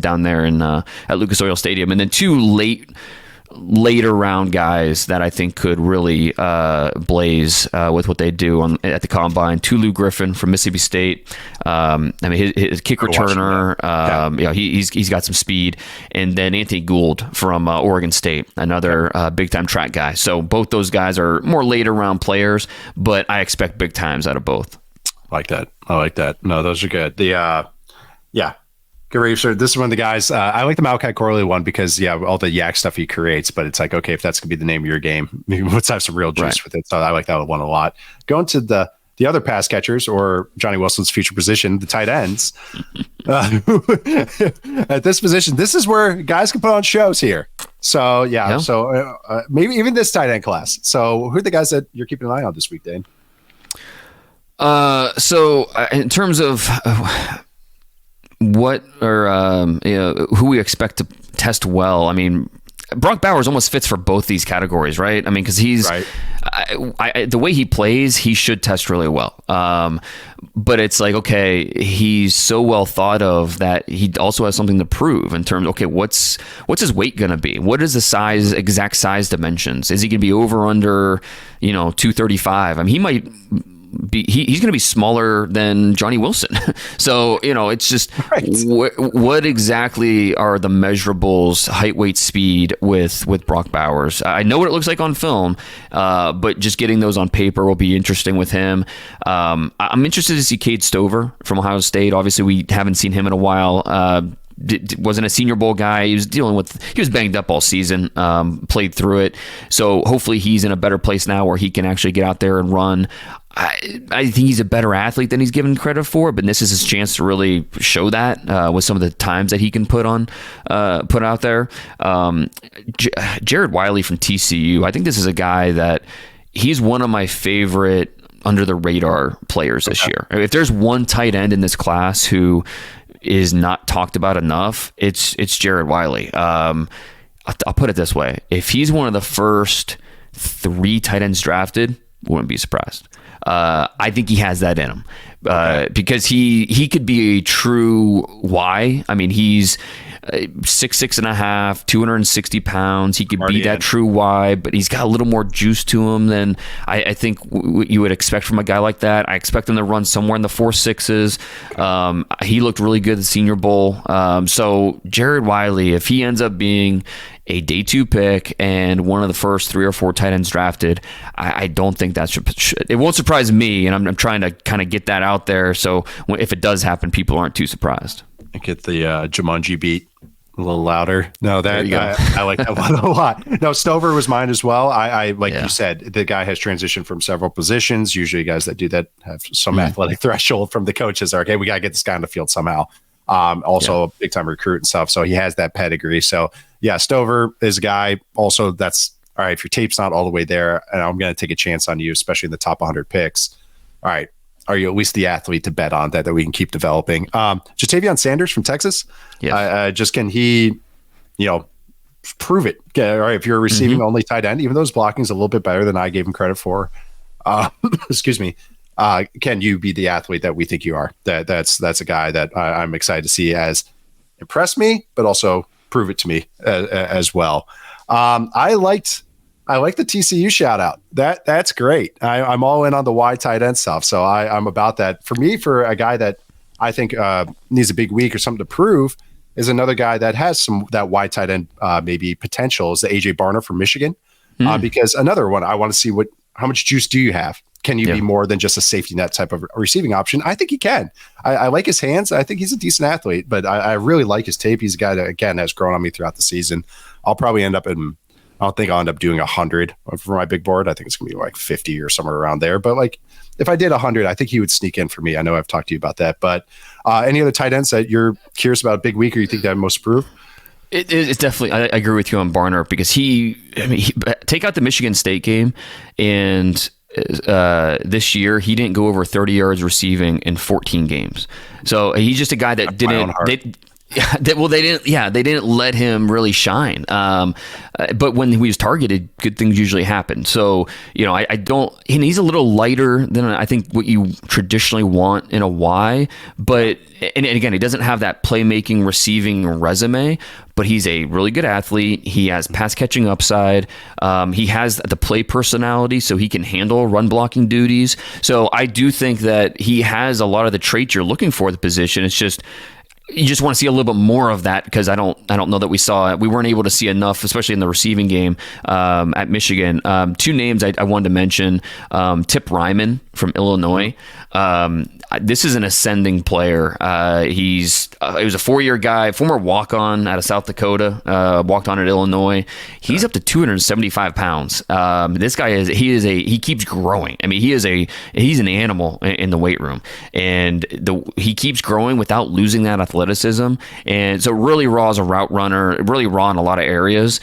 down there at Lucas Oil Stadium. And then two late later round guys that I think could really blaze with what they do at the combine. Tulu Griffin from Mississippi State. I mean, his kick returner. He's got some speed. And then Anthony Gould from Oregon State, another big time track guy. So both those guys are more later round players, but I expect big times out of both. I like that. No, those are good. Garif, this is one of the guys. I like the Malachi Corley one because, all the yak stuff he creates, but it's like, okay, if that's going to be the name of your game, maybe let's have some real juice with it. So I like that one a lot. Going to the other pass catchers, or Johnny Wilson's future position, the tight ends. At this position, this is where guys can put on shows here. So, maybe even this tight end class. So who are the guys that you're keeping an eye on this week, Dane? So in terms of what or who we expect to test well, I mean, Brock Bowers almost fits for both these categories, right? I mean, because he's the way he plays, he should test really well. But it's like, okay, he's so well thought of that he also has something to prove in terms. Okay, what's his weight going to be? What is the exact size dimensions? Is he going to be over under 235? I mean, he might. He's going to be smaller than Johnny Wilson. So, it's just what exactly are the measurables, height, weight, speed with Brock Bowers? I know what it looks like on film, but just getting those on paper will be interesting with him. I'm interested to see Cade Stover from Ohio State. Obviously, we haven't seen him in a while. Wasn't a Senior Bowl guy. He was banged up all season, played through it. So hopefully he's in a better place now where he can actually get out there and run. I think he's a better athlete than he's given credit for, but this is his chance to really show that with some of the times that he can put out there. Jared Wiley from TCU. I think this is a guy that he's one of my favorite under the radar players this year. If there's one tight end in this class who is not talked about enough, it's Jared Wiley. I'll put it this way. If he's one of the first 3 tight ends drafted, wouldn't be surprised. I think he has that in him because he could be a true Y. I mean, he's 6'6.5", 260 pounds. He could be that true Y, but he's got a little more juice to him than I think you would expect from a guy like that. I expect him to run somewhere in the 4.6s. He looked really good at the Senior Bowl. So Jared Wiley, if he ends up being a day 2 pick and one of the first 3 or 4 tight ends drafted, I don't think that it won't surprise me, and I'm trying to kind of get that out there so if it does happen, people aren't too surprised. Get the Jumanji beat a little louder. No, I like that one a lot. No, Stover was mine as well. I you said, the guy has transitioned from several positions. Usually guys that do that have some athletic threshold from the coaches are, okay, we got to get this guy on the field somehow. Also a big time recruit and stuff. So he has that pedigree. So Stover is a guy also that's all right. If your tape's not all the way there, and I'm going to take a chance on you, especially in the top 100 picks. All right. Are you at least the athlete to bet on that we can keep developing? Jatavion Sanders from Texas. Just can he, prove it? Okay, all right. If you're a receiving only tight end, even though his blocking is a little bit better than I gave him credit for, excuse me. Can you be the athlete that we think you are? That's a guy that I'm excited to see as impress me, but also prove it to me as well. I like the TCU shout out. That's great. I'm all in on the wide tight end stuff. So I'm about that. For me, for a guy that I think needs a big week or something to prove, is another guy that has that wide tight end maybe potential is the AJ Barner from Michigan. Because another one, I want to see how much juice do you have? Can you be more than just a safety net type of receiving option? I think he can. I like his hands. I think he's a decent athlete, but I really like his tape. He's a guy that, again, has grown on me throughout the season. I'll probably end up I don't think I'll end up doing 100 for my big board. I think it's going to be like 50 or somewhere around there. But like if I did 100, I think he would sneak in for me. I know I've talked to you about that. But any other tight ends that you're curious about a big week or you think that most prove? It's definitely, I agree with you on Barner because take out the Michigan State game and this year he didn't go over 30 yards receiving in 14 games. So he's just a guy that They didn't let him really shine. But when he was targeted, good things usually happen. So, I don't, and he's a little lighter than I think what you traditionally want in a Y, but, and again, he doesn't have that playmaking, receiving resume, but he's a really good athlete. He has pass catching upside. He has the play personality, so he can handle run blocking duties. So I do think that he has a lot of the traits you're looking for at the position. It's just, you just want to see a little bit more of that, because I don't know that we weren't able to see enough, especially in the receiving game at Michigan. Two names I wanted to mention: Tip Ryman from Illinois. This is an ascending player. He was a 4-year guy, former walk-on out of South Dakota, walked on at Illinois. He's up to 275 pounds. This guy he keeps growing. I mean, he's an animal in the weight room, and he keeps growing without losing that athleticism. And so really raw as a route runner, really raw in a lot of areas.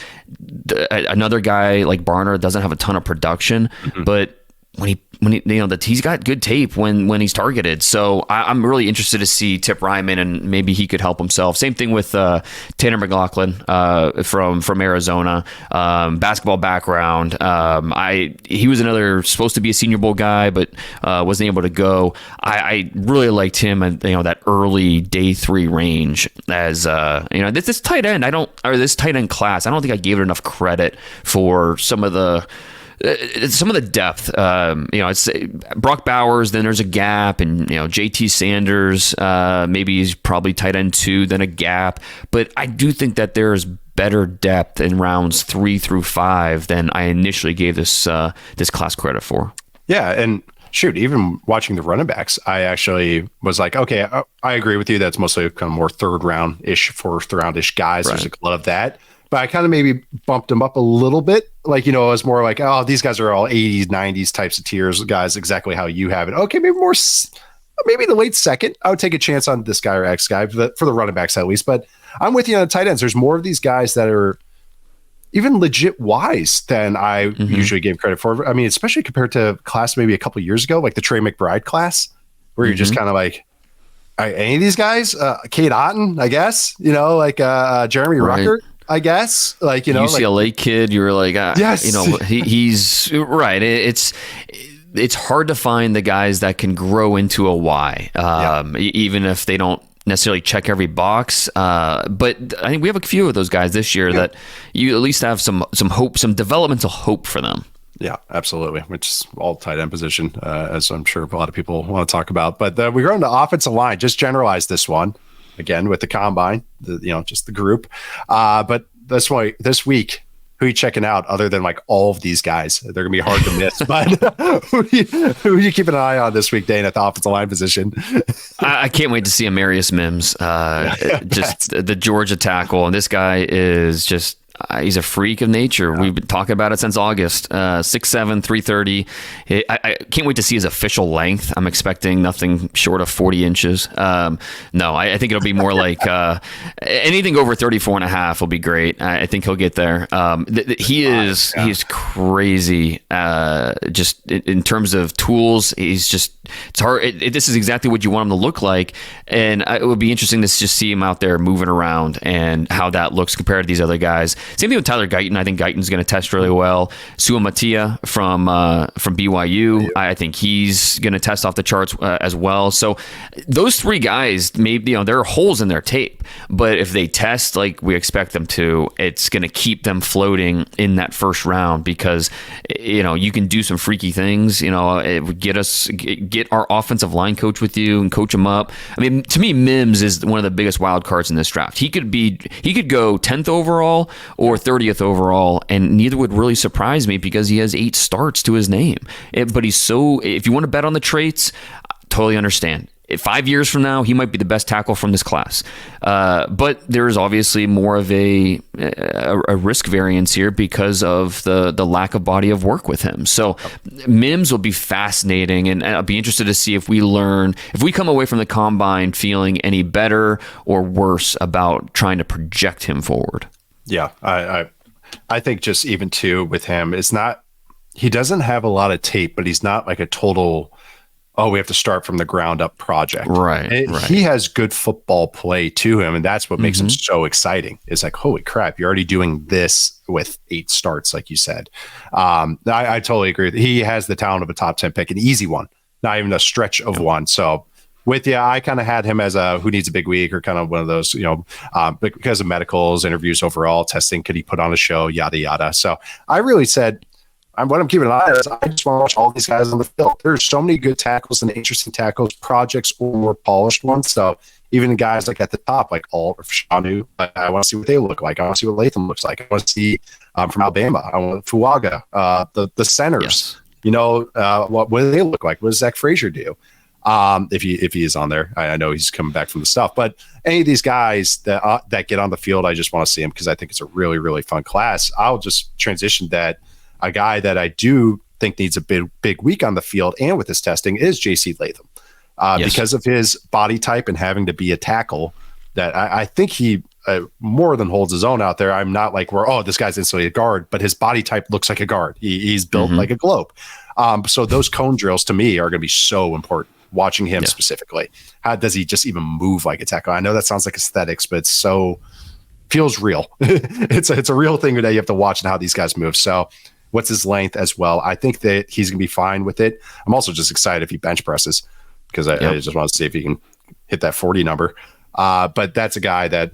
Another guy like Barner doesn't have a ton of production, but he's got good tape when he's targeted. So I'm really interested to see Tip Ryman, and maybe he could help himself. Same thing with Tanner McLaughlin from Arizona, basketball background. He was supposed to be a Senior Bowl guy, but wasn't able to go. I really liked him at that early day 3 range as this tight end. This tight end class. I don't think I gave it enough credit for some of the depth. It's Brock Bowers, then there's a gap, and JT Sanders, maybe he's probably tight end 2, then a gap. But I do think that there's better depth in rounds 3 through 5 than I initially gave this class credit for. Yeah, and shoot, even watching the running backs, I actually was like, okay, I agree with you. That's mostly kind of more 3rd round-ish, 4th round-ish guys. Right. There's a lot of that. But I kind of maybe bumped them up a little bit. Like, it was more like, oh, these guys are all 80s, 90s types of tiers, guys, exactly how you have it. Okay, maybe the late 2nd. I would take a chance on this guy or X guy for the running backs at least. But I'm with you on the tight ends. There's more of these guys that are even legit wise than I usually gave credit for. I mean, especially compared to class maybe a couple of years ago, like the Trey McBride class, where you're just kind of like, any of these guys, Cade Otton, I guess, Jeremy Rucker. I guess, UCLA kid, you were like, yes, he's right. It's hard to find the guys that can grow into a Y, even if they don't necessarily check every box. But I think we have a few of those guys this year that you at least have some hope, some developmental hope for them. Yeah, absolutely. Which is all tight end position, as I'm sure a lot of people want to talk about. But we go into offensive line. Just generalize this one. Again, with the combine, just the group. But this week, who are you checking out other than like all of these guys? They're going to be hard to miss. But who are you keeping an eye on this week, Dane, at the offensive line position? I can't wait to see Amarius Mims, the Georgia tackle. And this guy is just... he's a freak of nature. Yeah. We've been talking about it since August. 6'7", 330. I can't wait to see his official length. I'm expecting nothing short of 40 inches. No, I think it'll be more like anything over 34 and a half will be great. I think he'll get there. He's crazy. Just in terms of tools, it's hard. This is exactly what you want him to look like. And it would be interesting to just see him out there moving around and how that looks compared to these other guys. Same thing with Tyler Guyton. I think Guyton's going to test really well. Sua Matia from BYU. I think he's going to test off the charts as well. So those 3 guys, maybe there are holes in their tape, but if they test like we expect them to, it's going to keep them floating in that first round, because you can do some freaky things. Get our offensive line coach with you and coach him up. I mean, to me, Mims is one of the biggest wild cards in this draft. He could go 10th overall or 30th overall, and neither would really surprise me because he has 8 starts to his name. But if you want to bet on the traits, totally understand. 5 years from now, he might be the best tackle from this class. But there's obviously more of a risk variance here because of the lack of body of work with him. So Mims will be fascinating, and I'll be interested to see if we come away from the combine feeling any better or worse about trying to project him forward. Yeah, I think just even too with him, he doesn't have a lot of tape, but he's not like a total oh, we have to start from the ground up project. Right. He has good football play to him, and that's what makes him so exciting. It's like, holy crap, you're already doing this with 8 starts, like you said. I totally agree. He has the talent of a top 10 pick, an easy one, not even a stretch of one. So with you, I kind of had him as a who needs a big week, or kind of one of those, because of medicals, interviews, overall testing, could he put on a show, yada, yada. So I really said, what I'm keeping an eye on is I just want to watch all these guys on the field. There's so many good tackles and interesting tackles, projects or more polished ones. So even the guys like at the top, like Alt or Shanu, I want to see what they look like. I want to see what Latham looks like. I want to see from Alabama. I want Fuaga, the centers. Yes. What do they look like? What does Zach Frazier do? If he is on there, I know he's coming back from the stuff. But any of these guys that get on the field, I just want to see them because I think it's a really, really fun class. I'll just transition that. A guy that I do think needs a big week on the field and with his testing is JC Latham. Yes. Because of his body type and having to be a tackle, that I think he more than holds his own out there. I'm not like this guy's instantly a guard, but his body type looks like a guard. He's built like a globe. So those cone drills to me are going to be so important. Watching him specifically, how does he just even move like a tackle? I know that sounds like aesthetics, but it's feels real. It's a real thing that you have to watch and how these guys move. So what's his length as well? I think that he's going to be fine with it. I'm also just excited if he bench presses because I just want to see if he can hit that 40 number. But that's a guy that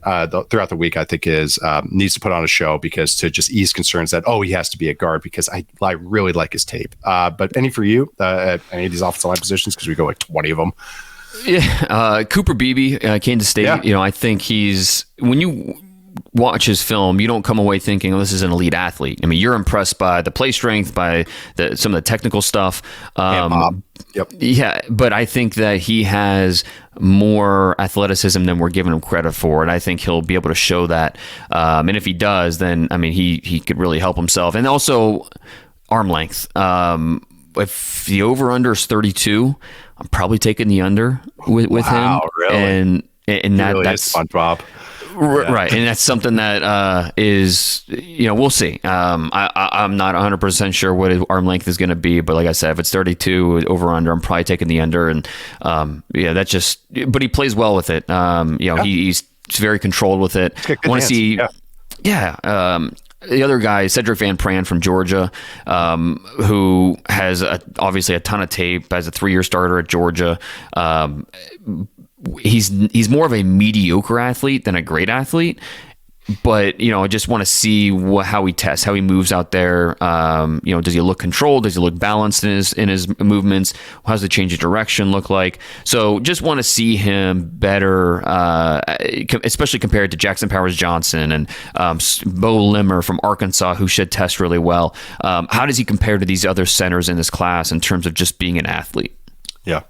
throughout the week I think needs to put on a show because to just ease concerns that he has to be a guard because I really like his tape. But any for you, any of these offensive line positions, because we go like 20 of them. Yeah, Cooper Beebe, Kansas State. Yeah. I think when you watch his film, you don't come away thinking, this is an elite athlete. I mean, you're impressed by the play strength, by some of the technical stuff. Yeah, but I think that he has more athleticism than we're giving him credit for, and I think he'll be able to show that. And if he does, then he could really help himself. And also arm length. If the over/under is 32, I'm probably taking the under with him. Really? And that's SpongeBob. Right, and that's something that is, we'll see. I'm not 100% sure what his arm length is going to be, but like I said, if it's 32 over under, I'm probably taking the under. And that's just. But he plays well with it. He's very controlled with it. I want to see. The other guy, Cedric Van Pran from Georgia, who has obviously a ton of tape, as a 3-year starter at Georgia. He's more of a mediocre athlete than a great athlete, but I just want to see how he tests, how he moves out there. Does he look controlled? Does he look balanced in his limits? How's the change of direction look like? So just want to see him better, especially compared to Jackson Powers Johnson and Bo Limmer from Arkansas, who should test really well. How does he compare to these other centers in this class in terms of just being an athlete? Yeah.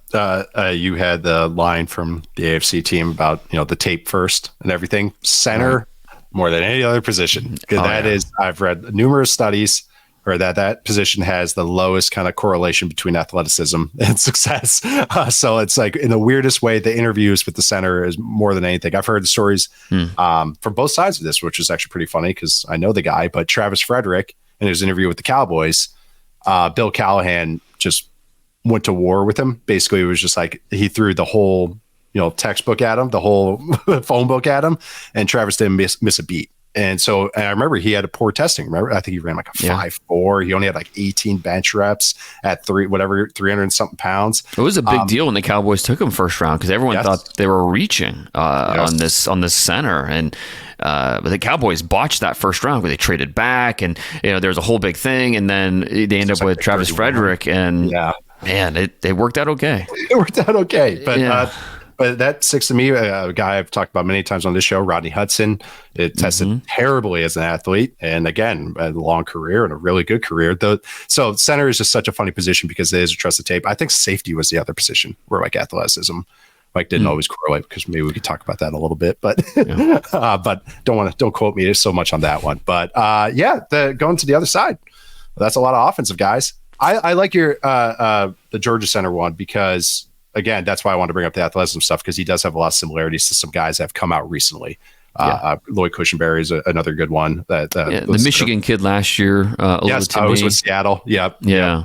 You had the line from the AFC team about, the tape first and everything. Center more than any other position. I've read numerous studies where that position has the lowest kind of correlation between athleticism and success. So it's like in the weirdest way, the interviews with the center is more than anything. I've heard the stories from both sides of this, which is actually pretty funny because I know the guy, but Travis Frederick in his interview with the Cowboys, Bill Callahan just went to war with him. Basically, it was just like he threw the whole, textbook at him, the whole phone book at him, and Travis didn't miss a beat. And I remember he had a poor testing. Remember, I think he ran like a 5.4. He only had like 18 bench reps at 300 and something pounds. It was a big deal when the Cowboys took him first round because everyone thought they were reaching on this center, and but the Cowboys botched that first round where they traded back, and there was a whole big thing, and then they end up with Travis Frederick, and man, it worked out okay. It worked out okay, but. But that sticks to me. A guy I've talked about many times on this show, Rodney Hudson. It tested terribly as an athlete, and again, a long career and a really good career. So center is just such a funny position because it is a trusted tape. I think safety was the other position where like athleticism didn't always correlate, because maybe we could talk about that a little bit, but but don't quote me so much on that one. But going to the other side, that's a lot of offensive guys. I like your the Georgia center one because. Again, that's why I wanted to bring up the athleticism stuff, because he does have a lot of similarities to some guys that have come out recently. Lloyd Cushenberry is another good one. The Michigan kid last year. Yes, I was with Seattle. Yep. Yeah.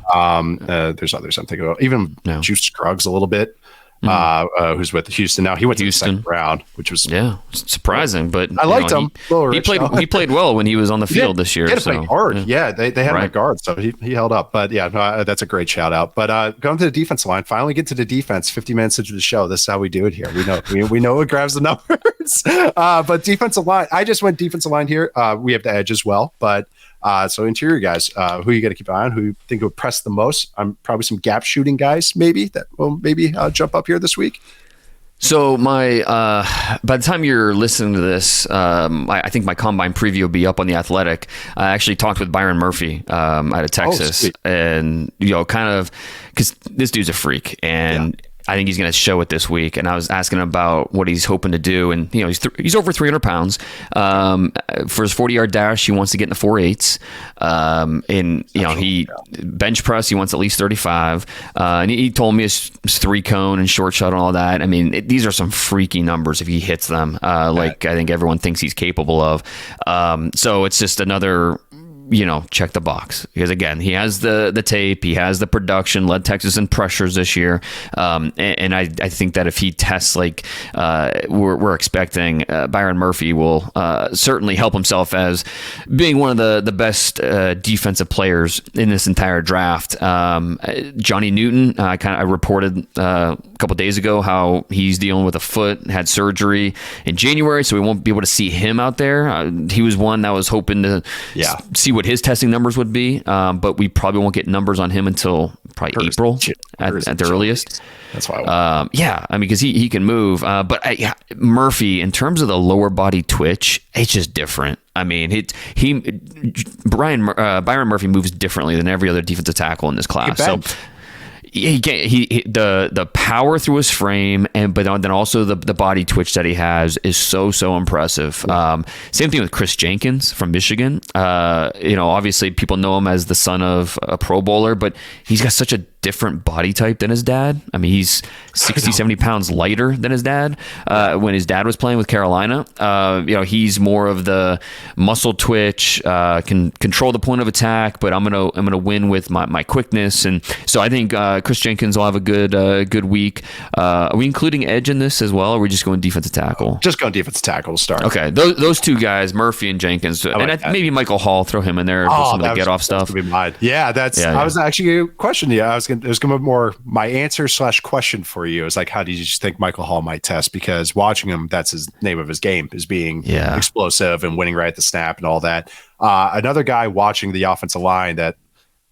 There's others I'm thinking about. Even Juice Scruggs a little bit. Who's with Houston now? He went to the second round, which was surprising, but I liked him. He played well when he was on the field this year. He had to play hard. Yeah, they had him at guard, so he held up. But that's a great shout out. But going to the defense line, finally get to the defense. 50 minutes into the show, this is how we do it here. We know what grabs the numbers. But defensive line, I just went defensive line here. We have the edge as well, but. So interior guys, who you got to keep an eye on, who you think would press the most? Probably some gap shooting guys, maybe that will jump up here this week. So by the time you're listening to this, I think my combine preview will be up on The Athletic. I actually talked with Byron Murphy out of Texas, and kind of because this dude's a freak, and I think he's going to show it this week. And I was asking him about what he's hoping to do. And, he's over 300 pounds. For his 40-yard dash, he wants to get in the 4.8s. He bench press, he wants at least 35. And he told me it's 3-cone and short shot and all that. I mean, these are some freaky numbers if he hits them, I think everyone thinks he's capable of. So it's just another... check the box, because again, he has the tape, he has the production, led Texas in pressures this year, and I think that if he tests like we're expecting, Byron Murphy will certainly help himself as being one of the best defensive players in this entire draft. Johnny Newton, I reported a couple days ago how he's dealing with a foot, had surgery in January, so we won't be able to see him out there. He was one that was hoping to see what his testing numbers would be, but we probably won't get numbers on him until probably April at the earliest. That's why. Because he can move. But Murphy, in terms of the lower body twitch, it's just different. I mean, Byron Murphy moves differently than every other defensive tackle in this class. So. The power through his frame, but then also the body twitch that he has is so impressive. Same thing with Chris Jenkins from Michigan. Obviously people know him as the son of a Pro Bowler, but he's got such a different body type than his dad. I mean, he's 60-70 pounds lighter than his dad. When his dad was playing with Carolina, he's more of the muscle twitch, can control the point of attack, but I'm gonna win with my quickness. And so I think Chris Jenkins will have a good week. Are we including edge in this as well, or are we just going defensive tackle? Just going defensive tackle to start. Okay, those two guys, Murphy and Jenkins, maybe Michael Hall, throw him in there for some of the get off stuff. Be mine. Yeah, I was actually going to question you. It was going to be more my answer / question for you is like, how do you think Michael Hall might test? Because watching him, that's his name of his game, is being explosive and winning right at the snap and all that. Another guy watching the offensive line that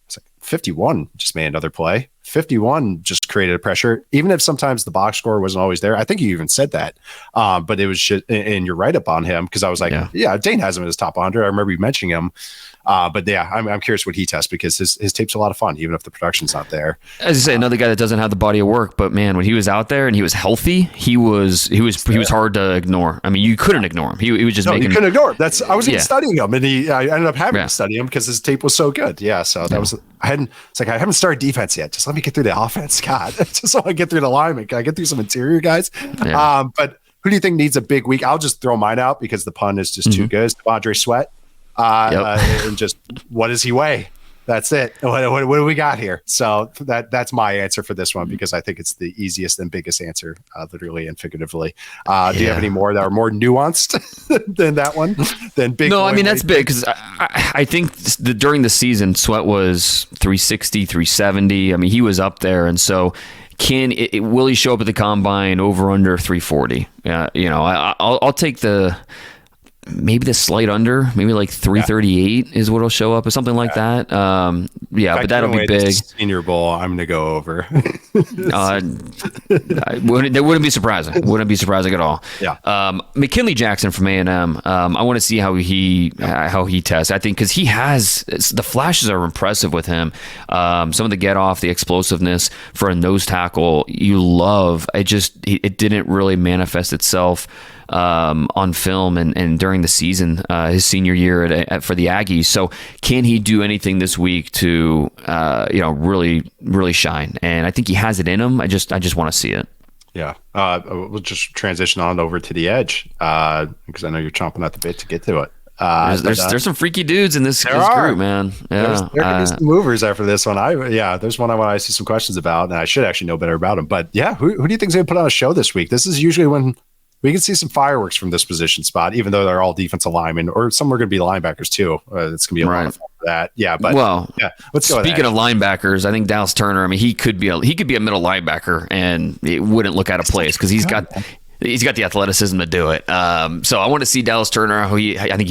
was like 51 just made another play. 51 just created a pressure, even if sometimes the box score wasn't always there. I think you even said that, but it was just, and you're right up on him, because I was like, Dane has him in his top 100. I remember you mentioning him. But I'm curious what he tests, because his tape's a lot of fun, even if the production's not there. As you say, another guy that doesn't have the body of work, but man, when he was out there and he was healthy, he was hard to ignore. I mean, you couldn't ignore him. He was just you couldn't ignore him. I was even studying him, and I ended up having to study him because his tape was so good. Yeah, so that was I haven't started defense yet. Just let me get through the offense. God, just so I get through the lineman. Can I get through some interior guys? Yeah. But who do you think needs a big week? I'll just throw mine out because the pun is just too good. Devondre Sweat. And just what does he weigh? That's it. What do we got here? So that's my answer for this one, because I think it's the easiest and biggest answer, literally and figuratively. Do you have any more that are more nuanced than that one? Than big? No, I mean, that's big, because I think during the season, Sweat was 360, 370. I mean, he was up there, and so. Will he show up at the combine over under 340? I'll take maybe the slight under, maybe like 338 is what will show up, or something like that. But that'll be big. Senior Bowl, I'm going to go over. That wouldn't be surprising. Wouldn't be surprising at all. Yeah. McKinley Jackson from A&M. I want to see how he tests. I think because he has the flashes are impressive with him. Some of the get off, the explosiveness for a nose tackle, you love. It didn't really manifest itself on film and during the season, his senior year for the Aggies. So can he do anything this week to really, really shine? And I think he has it in him. I just want to see it. Yeah. We'll just transition on over to the edge because I know you're chomping at the bit to get to it. There's some freaky dudes in this group, man. Yeah, there could be some movers after this one. There's one I want to see some questions about, and I should actually know better about him. But yeah, who do you think is going to put on a show this week? This is usually when we can see some fireworks from this position spot, even though they're all defensive linemen, or some are going to be linebackers too. It's going to be a lot of fun for that. Yeah, but let's go. Speaking of linebackers, I think Dallas Turner. I mean, he could be a middle linebacker, and it wouldn't look out of place because he's got the athleticism to do it. So I want to see Dallas Turner. I think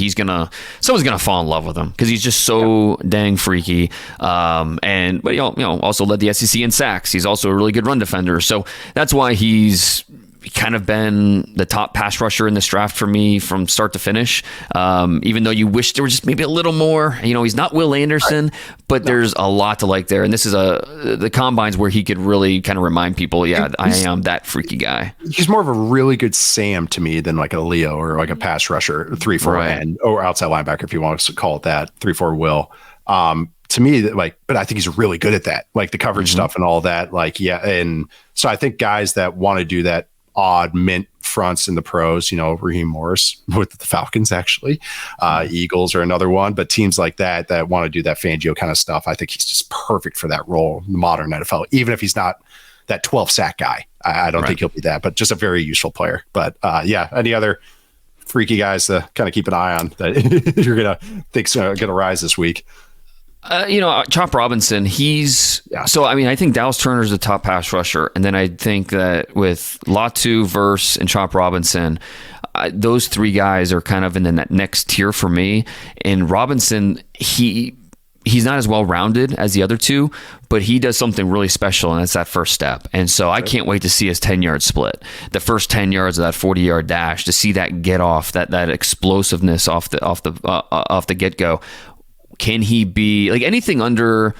someone's gonna fall in love with him because he's just so dang freaky. But also led the SEC in sacks. He's also a really good run defender. So that's why he's kind of been the top pass rusher in this draft for me from start to finish. Even though you wish there was just maybe a little more. He's not Will Anderson, but there's a lot to like there. And this is the combines where he could really kind of remind people, I am that freaky guy. He's more of a really good Sam to me than like a Leo or like a pass rusher, 3-4 end or outside linebacker, if you want to call it that, 3-4 Will. To me, but I think he's really good at that, like the coverage stuff and all that. And so I think guys that want to do that odd mint fronts in the pros, Raheem Morris with the Falcons, actually, Eagles are another one, but teams like that want to do that Fangio kind of stuff. I think he's just perfect for that role in the modern NFL, even if he's not that 12 sack guy. I don't think he'll be that, but just a very useful player. But any other freaky guys to kind of keep an eye on that you're going to think's going to rise this week? Chop Robinson, I think Dallas Turner is the top pass rusher. And then I think that with Latu, Verse, and Chop Robinson, those three guys are kind of in that next tier for me. And Robinson, he's not as well-rounded as the other two, but he does something really special, and it's that first step. And so I can't wait to see his 10-yard split, the first 10 yards of that 40-yard dash, to see that get off, that explosiveness off the get-go. Can he be like anything under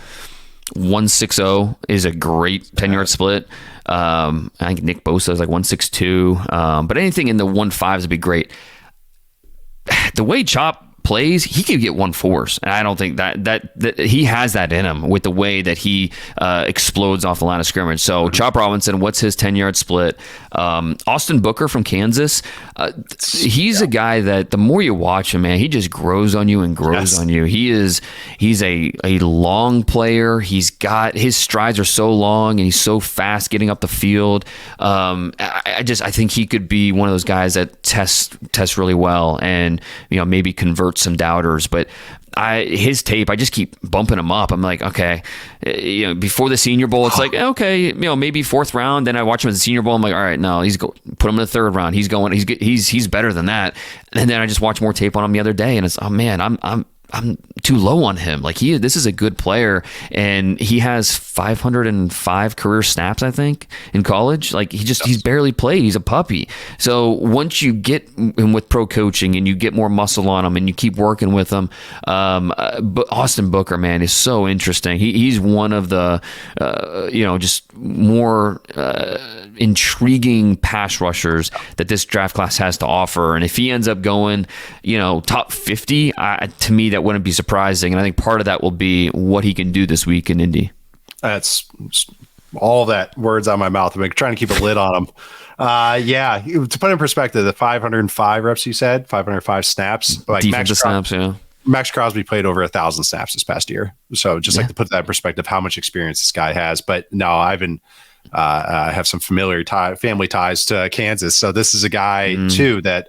160 is a great 10-yard split. I think Nick Bosa is like 162. But anything in the 1.5s would be great. The way Chop plays, he could get 1.4s, and I don't think that he has that in him with the way that he explodes off the line of scrimmage. So Chop Robinson, what's his 10-yard split? Austin Booker from Kansas, he's a guy that the more you watch him, man, he just grows on you and grows on you. He's a long player. His strides are so long and he's so fast getting up the field. I think he could be one of those guys that tests really well and maybe convert some doubters, but his tape, I just keep bumping him up. I'm like, okay, before the Senior Bowl, it's like, okay, maybe 4th round. Then I watch him at the Senior Bowl. I'm like, all right, no, put him in the 3rd round. He's better than that. And then I just watch more tape on him the other day, and it's, oh man, I'm too low on him. Like this is a good player, and he has 505 career snaps, I think, in college. Like he's barely played. He's a puppy. So once you get him with pro coaching and you get more muscle on him and you keep working with him, but Austin Booker, man, is so interesting. He's one of the, just more intriguing pass rushers that this draft class has to offer. And if he ends up going, top 50, to me, that wouldn't be surprising. And I think part of that will be what he can do this week in Indy. That's all that words out of my mouth. I'm trying to keep a lid on him. To put in perspective, the 505 reps you said, 505 snaps, like defensive snaps, Max Crosby played over 1,000 snaps this past year. So just like to put that in perspective, how much experience this guy has. But no, I have some family ties to Kansas. So this is a guy too that,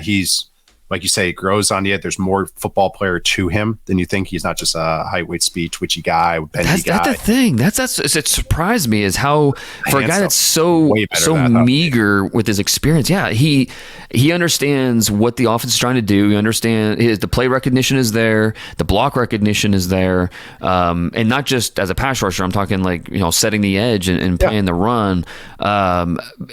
he's, like you say, grows on you. There's more football player to him than you think. He's not just a height, weight, speed, twitchy guy, bendy guy. That's the thing. It surprised me is how, for a guy that's so meager with his experience, he understands what the offense is trying to do. He understands the play recognition is there, the block recognition is there, and not just as a pass rusher. I'm talking like setting the edge and playing the run.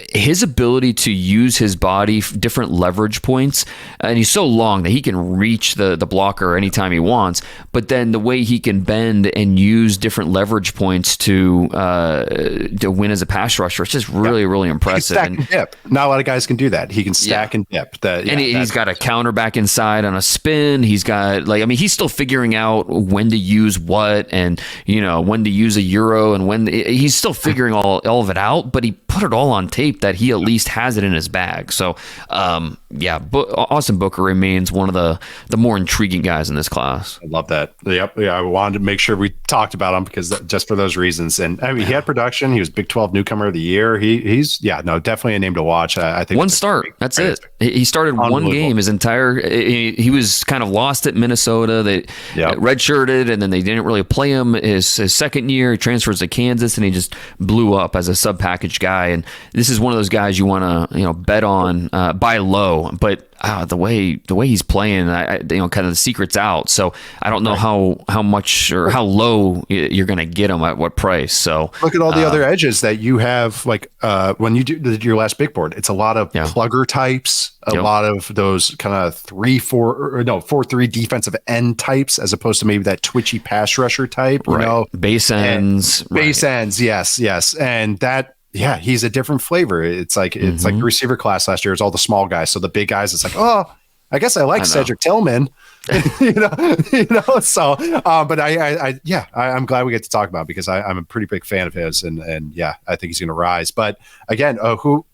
His ability to use his body, different leverage points, and he's so long that he can reach the blocker anytime he wants, but then the way he can bend and use different leverage points to win as a pass rusher, it's just really, really impressive. Stack and dip. Not a lot of guys can do that. He can stack and dip. He's got a counter back inside on a spin. He's got he's still figuring out when to use what and when to use a euro and when he's still figuring all of it out, but he put it all on tape that he at least has it in his bag. So, Austin Booker remains one of the more intriguing guys in this class. I love that. Yep. Yeah, I wanted to make sure we talked about him because just for those reasons. And I mean, he had production. He was Big 12 Newcomer of the Year. He's definitely a name to watch. I think one start. That's it. He started one game his entire. He was kind of lost at Minnesota. They redshirted, and then they didn't really play him his second year. He transfers to Kansas, and he just blew up as a sub package guy. And this is one of those guys you want to bet on, buy low, but. The way he's playing, kind of the secret's out. So I don't know how much or how low you're going to get him at what price. So look at all the other edges that you have. Like when you do your last big board, it's a lot of plugger types, a lot of those kind of 4-3 defensive end types, as opposed to maybe that twitchy pass rusher type. You know, base ends, ends. Yes, and that. Yeah, he's a different flavor. It's like the receiver class last year is all the small guys. So the big guys, it's like, oh, I guess I like Cedric Tillman. So, but I'm glad we get to talk about it because I'm a pretty big fan of his, and I think he's going to rise. But again,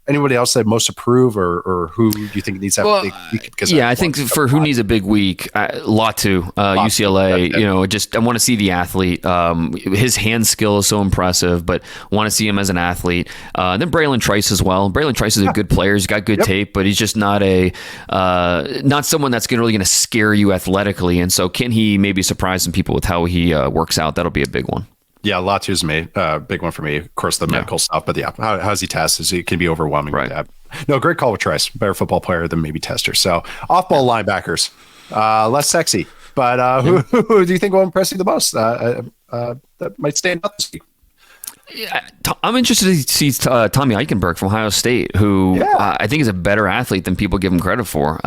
anybody else that most approve or who do you think needs to have a big week? Because I think for who needs a big week, Latu, UCLA. I want to see the athlete. His hand skill is so impressive, but want to see him as an athlete. Then Braylon Trice as well. Braylon Trice is a good player. He's got good tape, but he's just not not someone that's really going to scare you athletically. And so can he maybe surprise some people with how he works out? That'll be a big one. Yeah, Latu's big one for me. Of course, the medical stuff, but how's he test? It can be overwhelming. Right. No, great call with Trice. Better football player than maybe Tester. So off-ball linebackers, less sexy. But who do you think will impress you the most? That might stand up this week. Yeah, I'm interested to see Tommy Eichenberg from Ohio State, who I think is a better athlete than people give him credit for.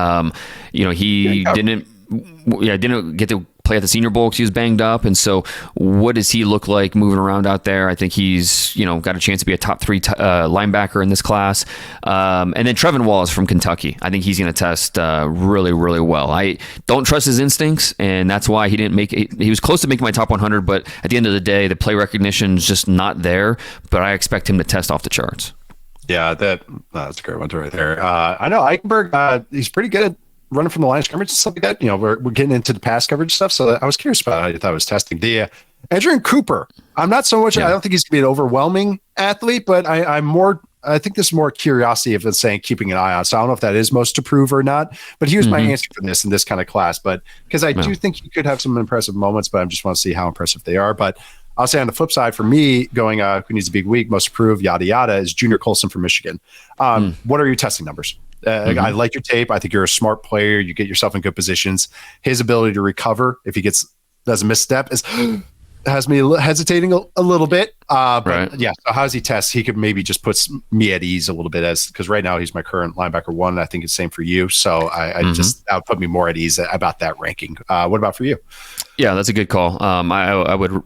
He didn't get to play at the Senior Bowl because he was banged up, and so what does he look like moving around out there? I think he's got a chance to be a top 3 linebacker in this class. And then Trevin Wallace from Kentucky, I think he's going to test really, really well. I don't trust his instincts, and that's why he didn't make it. He was close to making my top 100, but at the end of the day, the play recognition is just not there. But I expect him to test off the charts. Yeah, that's a great one right there. I know Eichenberg, he's pretty good at running from the line of scrimmage and stuff like that. We're getting into the pass coverage stuff. So I was curious about how I thought I was testing. The Adrian Cooper, I'm not so much, I don't think he's going to be an overwhelming athlete, but I think this is more curiosity of saying keeping an eye on. So I don't know if that is most to prove or not, but he was my answer for this in this kind of class. But because I do think he could have some impressive moments, but I just want to see how impressive they are. But I'll say on the flip side for me, going who needs a big week, most approved, yada, yada, is Junior Colson from Michigan. What are your testing numbers? I like your tape. I think you're a smart player. You get yourself in good positions. His ability to recover if he does a misstep has me hesitating a little bit. But so how does he test? He could maybe just puts me at ease a little bit because right now he's my current linebacker 1. And I think it's the same for you. So I just that would put me more at ease about that ranking. What about for you? Yeah, that's a good call. I would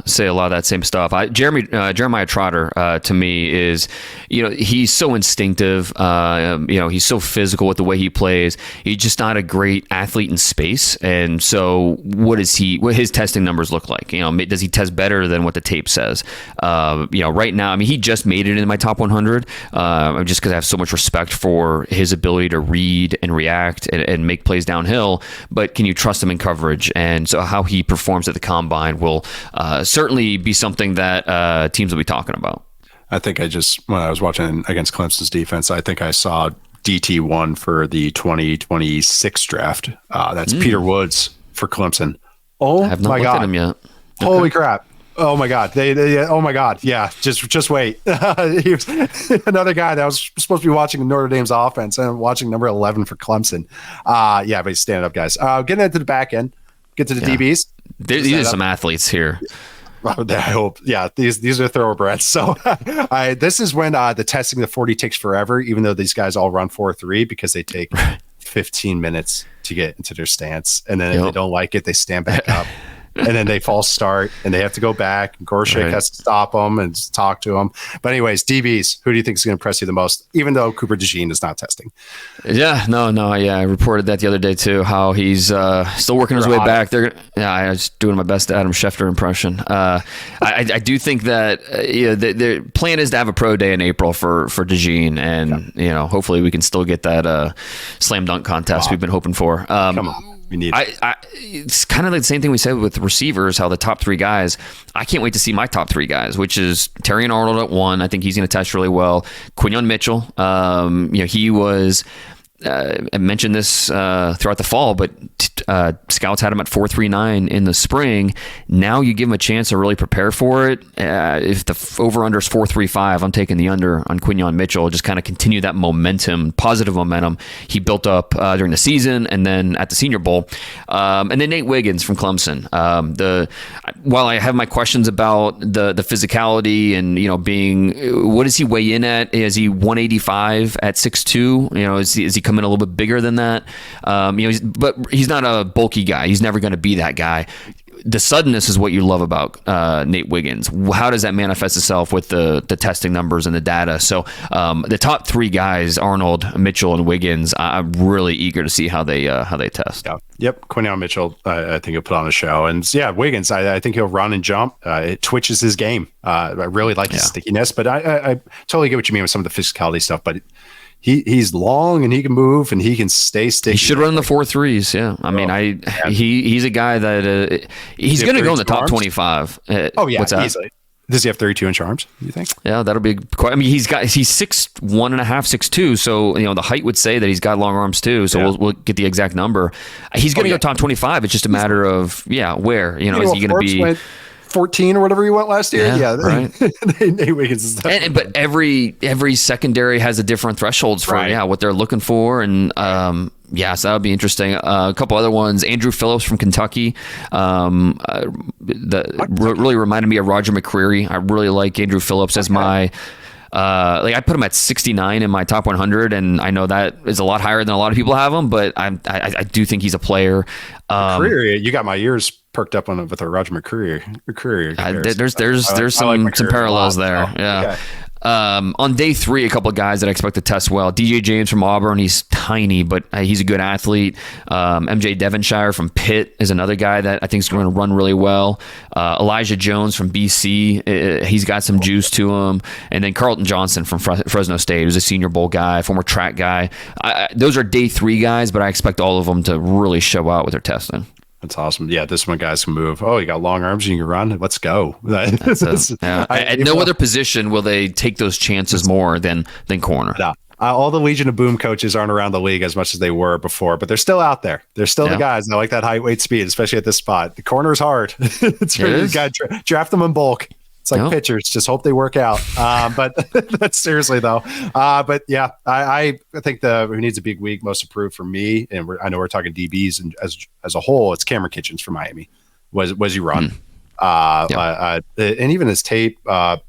say a lot of that same stuff. Jeremiah Trotter to me is, he's so instinctive. He's so physical with the way he plays. He's just not a great athlete in space. And so, what his testing numbers look like? Does he test better than what the tape says? Right now, he just made it in my top 100. Just because I have so much respect for his ability to read and react and make plays downhill. But can you trust him in coverage? And so how he performs at the combine will certainly be something that teams will be talking about. I think when I was watching against Clemson's defense, I think I saw DT1 for the 2026 draft. That's Peter Woods for Clemson. Oh, I have not looked at him yet. Holy crap. Oh my God. Oh my God. Yeah. Just wait. He was another guy that was supposed to be watching Notre Dame's offense and watching number 11 for Clemson. But he's standing up, guys. Getting into the back end. Get to the DBs. These are some athletes here. I hope. Yeah, these are thoroughbreds. So this is when the testing the 40 takes forever, even though these guys all run 4.3 because they take 15 minutes to get into their stance. And then if they don't like it, they stand back up. and then they false start and they have to go back. And Gorshik has to stop them and talk to them. But anyways, DBs, who do you think is going to impress you the most, even though Cooper DeJean is not testing? Yeah, I reported that the other day too, how he's still working his way back. I was doing my best Adam Schefter impression. I do think that the plan is to have a pro day in April for DeJean, and hopefully we can still get that slam dunk contest we've been hoping for. Come on. We need it's kind of the same thing we said with receivers, how the top three guys, I can't wait to see my top three guys, which is Terry and Arnold at 1. I think he's going to test really well. Quinyon Mitchell, he was... I mentioned this throughout the fall, but scouts had him at 4.39 in the spring. Now you give him a chance to really prepare for it. If the over-under is 4.35, I'm taking the under on Quinyon Mitchell. Just kind of continue that momentum, positive momentum he built up during the season and then at the Senior Bowl. And then Nate Wiggins from Clemson. While I have my questions about the physicality and what does he weigh in at? Is he 185 at 6'2"? Is he coming in a little bit bigger than that? But he's not a bulky guy. He's never going to be that guy. The suddenness is what you love about Nate Wiggins. How does that manifest itself with the testing numbers and the data? So the top three guys, Arnold, Mitchell, and Wiggins, I'm really eager to see how they test. Yeah. Yep. Quinyon Mitchell, I think he'll put on a show. And Wiggins, I think he'll run and jump. It twitches his game. I really like his stickiness, but I totally get what you mean with some of the physicality stuff, but he's long and he can move and he can stay sticky. He should run the 4.3s. Yeah. I mean, he's a guy that he's going to go in the top arms? 25. What's that? Easily. Does he have 32-inch arms, do you think? Yeah, that'll be quite. I mean, he's 6'1.5", 6'2", so the height would say that he's got long arms too. So we'll get the exact number. He's going to go top 25. It's just a matter of where is he going to be? 14 or whatever he went last year. Right. Nate Wiggins is but every secondary has a different thresholds for what they're looking for, and so that'll be interesting. A couple other ones. Andrew Phillips from Kentucky, really reminded me of Roger McCreary. I really like Andrew Phillips as my. I put him at 69 in my top 100, and I know that is a lot higher than a lot of people have him, but I do think he's a player. McCreary, you got my ears perked up on it with a Roger McCreary. There's some parallels there. Yeah. Okay. On day 3, a couple of guys that I expect to test well. DJ James from Auburn, he's tiny, but he's a good athlete. MJ Devonshire from Pitt is another guy that I think is going to run really well. Elijah Jones from BC, he's got some juice to him. And then Carlton Johnson from Fresno State, who's a Senior Bowl guy, former track guy. Those are day 3 guys, but I expect all of them to really show out with their testing. That's awesome. Yeah, this one guys can move. Oh, you got long arms and you can run. Let's go. At no other position will they take those chances more than corner. No. All the Legion of Boom coaches aren't around the league as much as they were before, but they're still out there. They're still the guys. I like that height, weight, speed, especially at this spot. The corner is hard. You got to draft them in bulk. It's like pitchers. Just hope they work out. But that's seriously though. But yeah, I think who needs a big week, most improved for me, and I know we're talking DBs and as a whole, it's Cameron Kitchens for Miami. Was he run? And even his tape,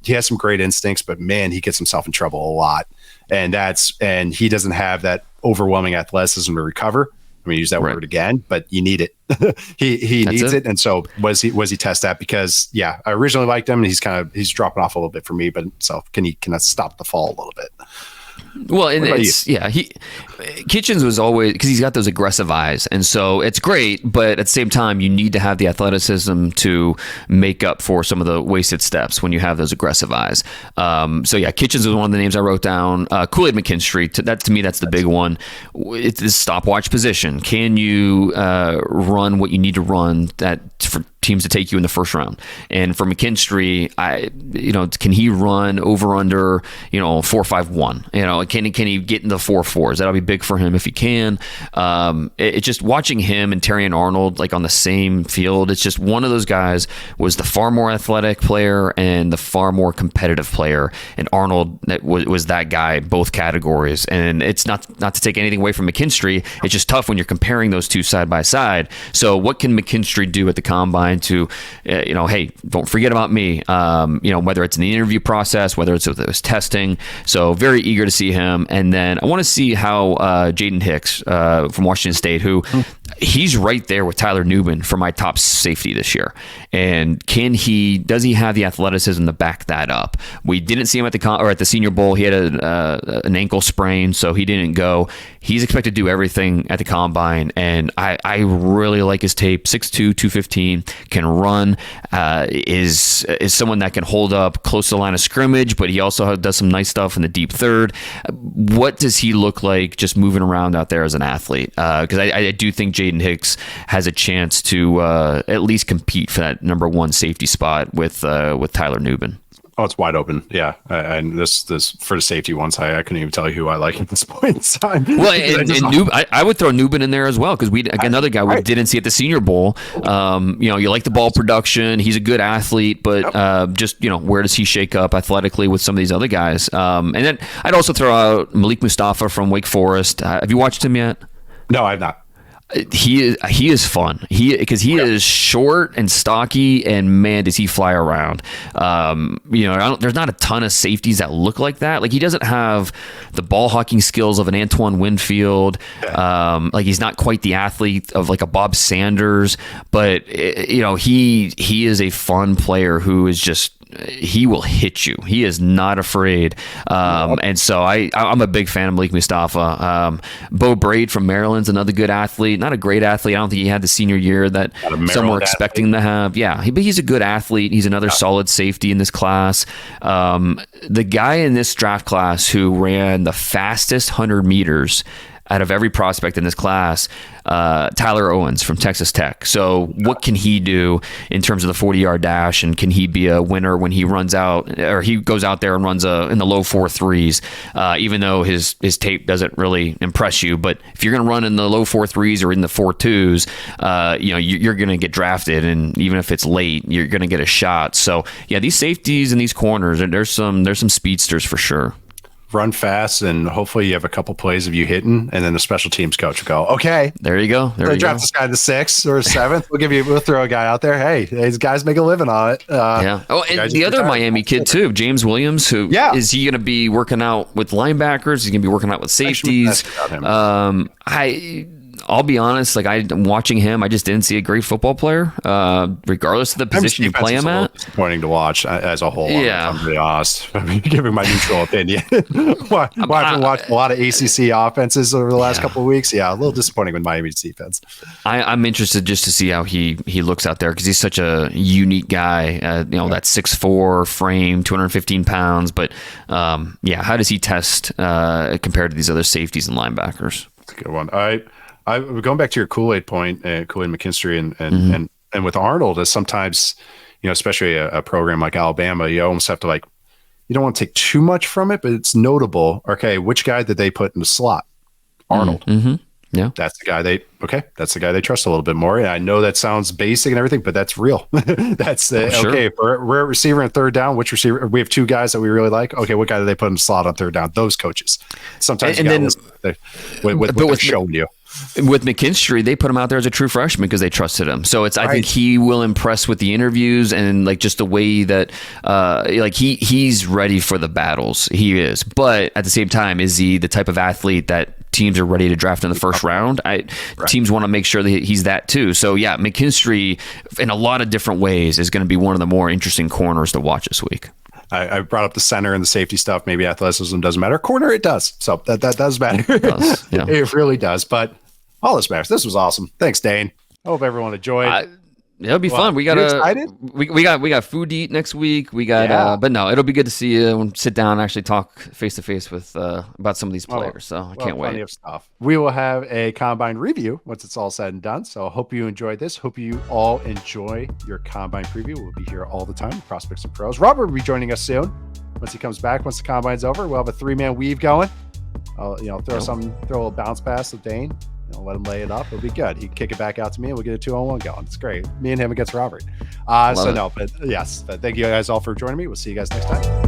he has some great instincts, but man, he gets himself in trouble a lot. And he doesn't have that overwhelming athleticism to recover. I mean, use that word again, but you need it. he needs it. And so was he test that? Because I originally liked him, and he's dropping off a little bit for me, but so can that stop the fall a little bit? Well, and Kitchens was always, because he's got those aggressive eyes, and so it's great, but at the same time, you need to have the athleticism to make up for some of the wasted steps when you have those aggressive eyes. Kitchens was one of the names I wrote down. Kool-Aid McKinstry, to me, that's the big one. It's this stopwatch position. Can you run what you need to run for teams to take you in the first round? And for McKinstry, can he run over under 4.51? Can he get in the 4.4s? That'll be big for him if he can. It's just watching him and Terry and Arnold on the same field. It's just one of those guys was the far more athletic player and the far more competitive player. And Arnold was that guy, both categories. And it's not to take anything away from McKinstry. It's just tough when you're comparing those two side by side. So what can McKinstry do at the combine trying to, hey, don't forget about me. Whether it's in the interview process, whether it's with his testing. So very eager to see him. And then I want to see how Jaden Hicks from Washington State, who he's right there with Tyler Nubin for my top safety this year. And does he have the athleticism to back that up? We didn't see him at the Senior Bowl. He had an ankle sprain, so he didn't go. He's expected to do everything at the combine, and I really like his tape. 6'2", 215, can run, is someone that can hold up close to the line of scrimmage, but he also does some nice stuff in the deep third. What does he look like just moving around out there as an athlete? Because I do think Jaden Hicks has a chance to at least compete for that number one safety spot with Tyler Nubin. Oh, it's wide open. Yeah. And this for the safety ones, I couldn't even tell you who I like at this point in time. Well, I would throw Nubin in there as well, because another guy we didn't see at the Senior Bowl. You like the ball production. He's a good athlete, but where does he shake up athletically with some of these other guys? And then I'd also throw out Malik Mustafa from Wake Forest. Have you watched him yet? No, I've not. He is fun. He is short and stocky, and man, does he fly around. There's not a ton of safeties that look like that. Like, he doesn't have the ball hawking skills of an Antoine Winfield. He's not quite the athlete of like a Bob Sanders, but he is a fun player who is just, he will hit you. He is not afraid. And so I'm a big fan of Malik Mustafa. Bo Braid from Maryland's another good athlete. Not a great athlete. I don't think he had the senior year that some were expecting to have. Yeah, but he's a good athlete. He's another solid safety in this class. The guy in this draft class who ran the fastest 100 meters out of every prospect in this class, Tyler Owens from Texas Tech. So what can he do in terms of the 40-yard dash, and can he be a winner when he runs out, or he goes out there and runs in the low 4.3s, even though his tape doesn't really impress you. But if you're going to run in the low 4.3s or in the 4.2s, you're going to get drafted, and even if it's late, you're going to get a shot. So yeah, these safeties and these corners, there's some speedsters for sure. Run fast, and hopefully you have a couple plays of you hitting, and then the special teams coach will go, okay, there you go. Draft this guy in the 6th or 7th. We'll throw a guy out there. Hey, these guys make a living on it. Oh, and the other Miami kid too, James Williams, is he going to be working out with linebackers? He's going to be working out with safeties. I'll be honest, I'm watching him, I just didn't see a great football player, regardless of the position you play him at. Disappointing to watch as a whole. Yeah. I'm really honest. Giving my neutral opinion. I've been watching a lot of ACC offenses over the last couple of weeks. Yeah, a little disappointing with Miami's defense. I'm interested just to see how he looks out there, because he's such a unique guy. That 6'4" frame, 215 pounds. But how does he test compared to these other safeties and linebackers? That's a good one. Going back to your Kool-Aid point, Kool-Aid McKinstry, and with Arnold, is sometimes, especially a program like Alabama, you almost have to you don't want to take too much from it, but it's notable. Okay, which guy did they put in the slot? Arnold. Mm-hmm. Yeah, that's the guy they trust a little bit more. And I know that sounds basic and everything, but that's real. That's okay. We're a receiver in third down. Which receiver? We have two guys that we really like. Okay, what guy do they put in the slot on third down? Those coaches. Sometimes with showing you. With McKinstry, they put him out there as a true freshman because they trusted him. So I think he will impress with the interviews and just the way that he's ready for the battles. He is, but at the same time, is he the type of athlete that teams are ready to draft in the first round? Teams want to make sure that he's that too. So yeah, McKinstry in a lot of different ways is going to be one of the more interesting corners to watch this week. I brought up the center and the safety stuff. Maybe athleticism doesn't matter. Corner, it does. So that does matter. It does, yeah. It really does. But all this matters. This was awesome. Thanks, Dane. I hope everyone enjoyed. It'll be fun. We got we got food to eat next week. We got but no, it'll be good to see you and sit down and actually talk face to face with about some of these players. So I can't wait. Plenty of stuff. We will have a combine review once it's all said and done. So I hope you enjoyed this. Hope you all enjoy your combine preview. We'll be here all the time. Prospects and pros. Robert will be joining us soon. Once he comes back, once the combine's over, we'll have a 3-man weave going. I'll throw a little bounce pass with Dane. Let him lay it up. It'll be good. He can kick it back out to me and we'll get a 2-on-1 going. It's great. Me and him against Robert. But thank you guys all for joining me. We'll see you guys next time.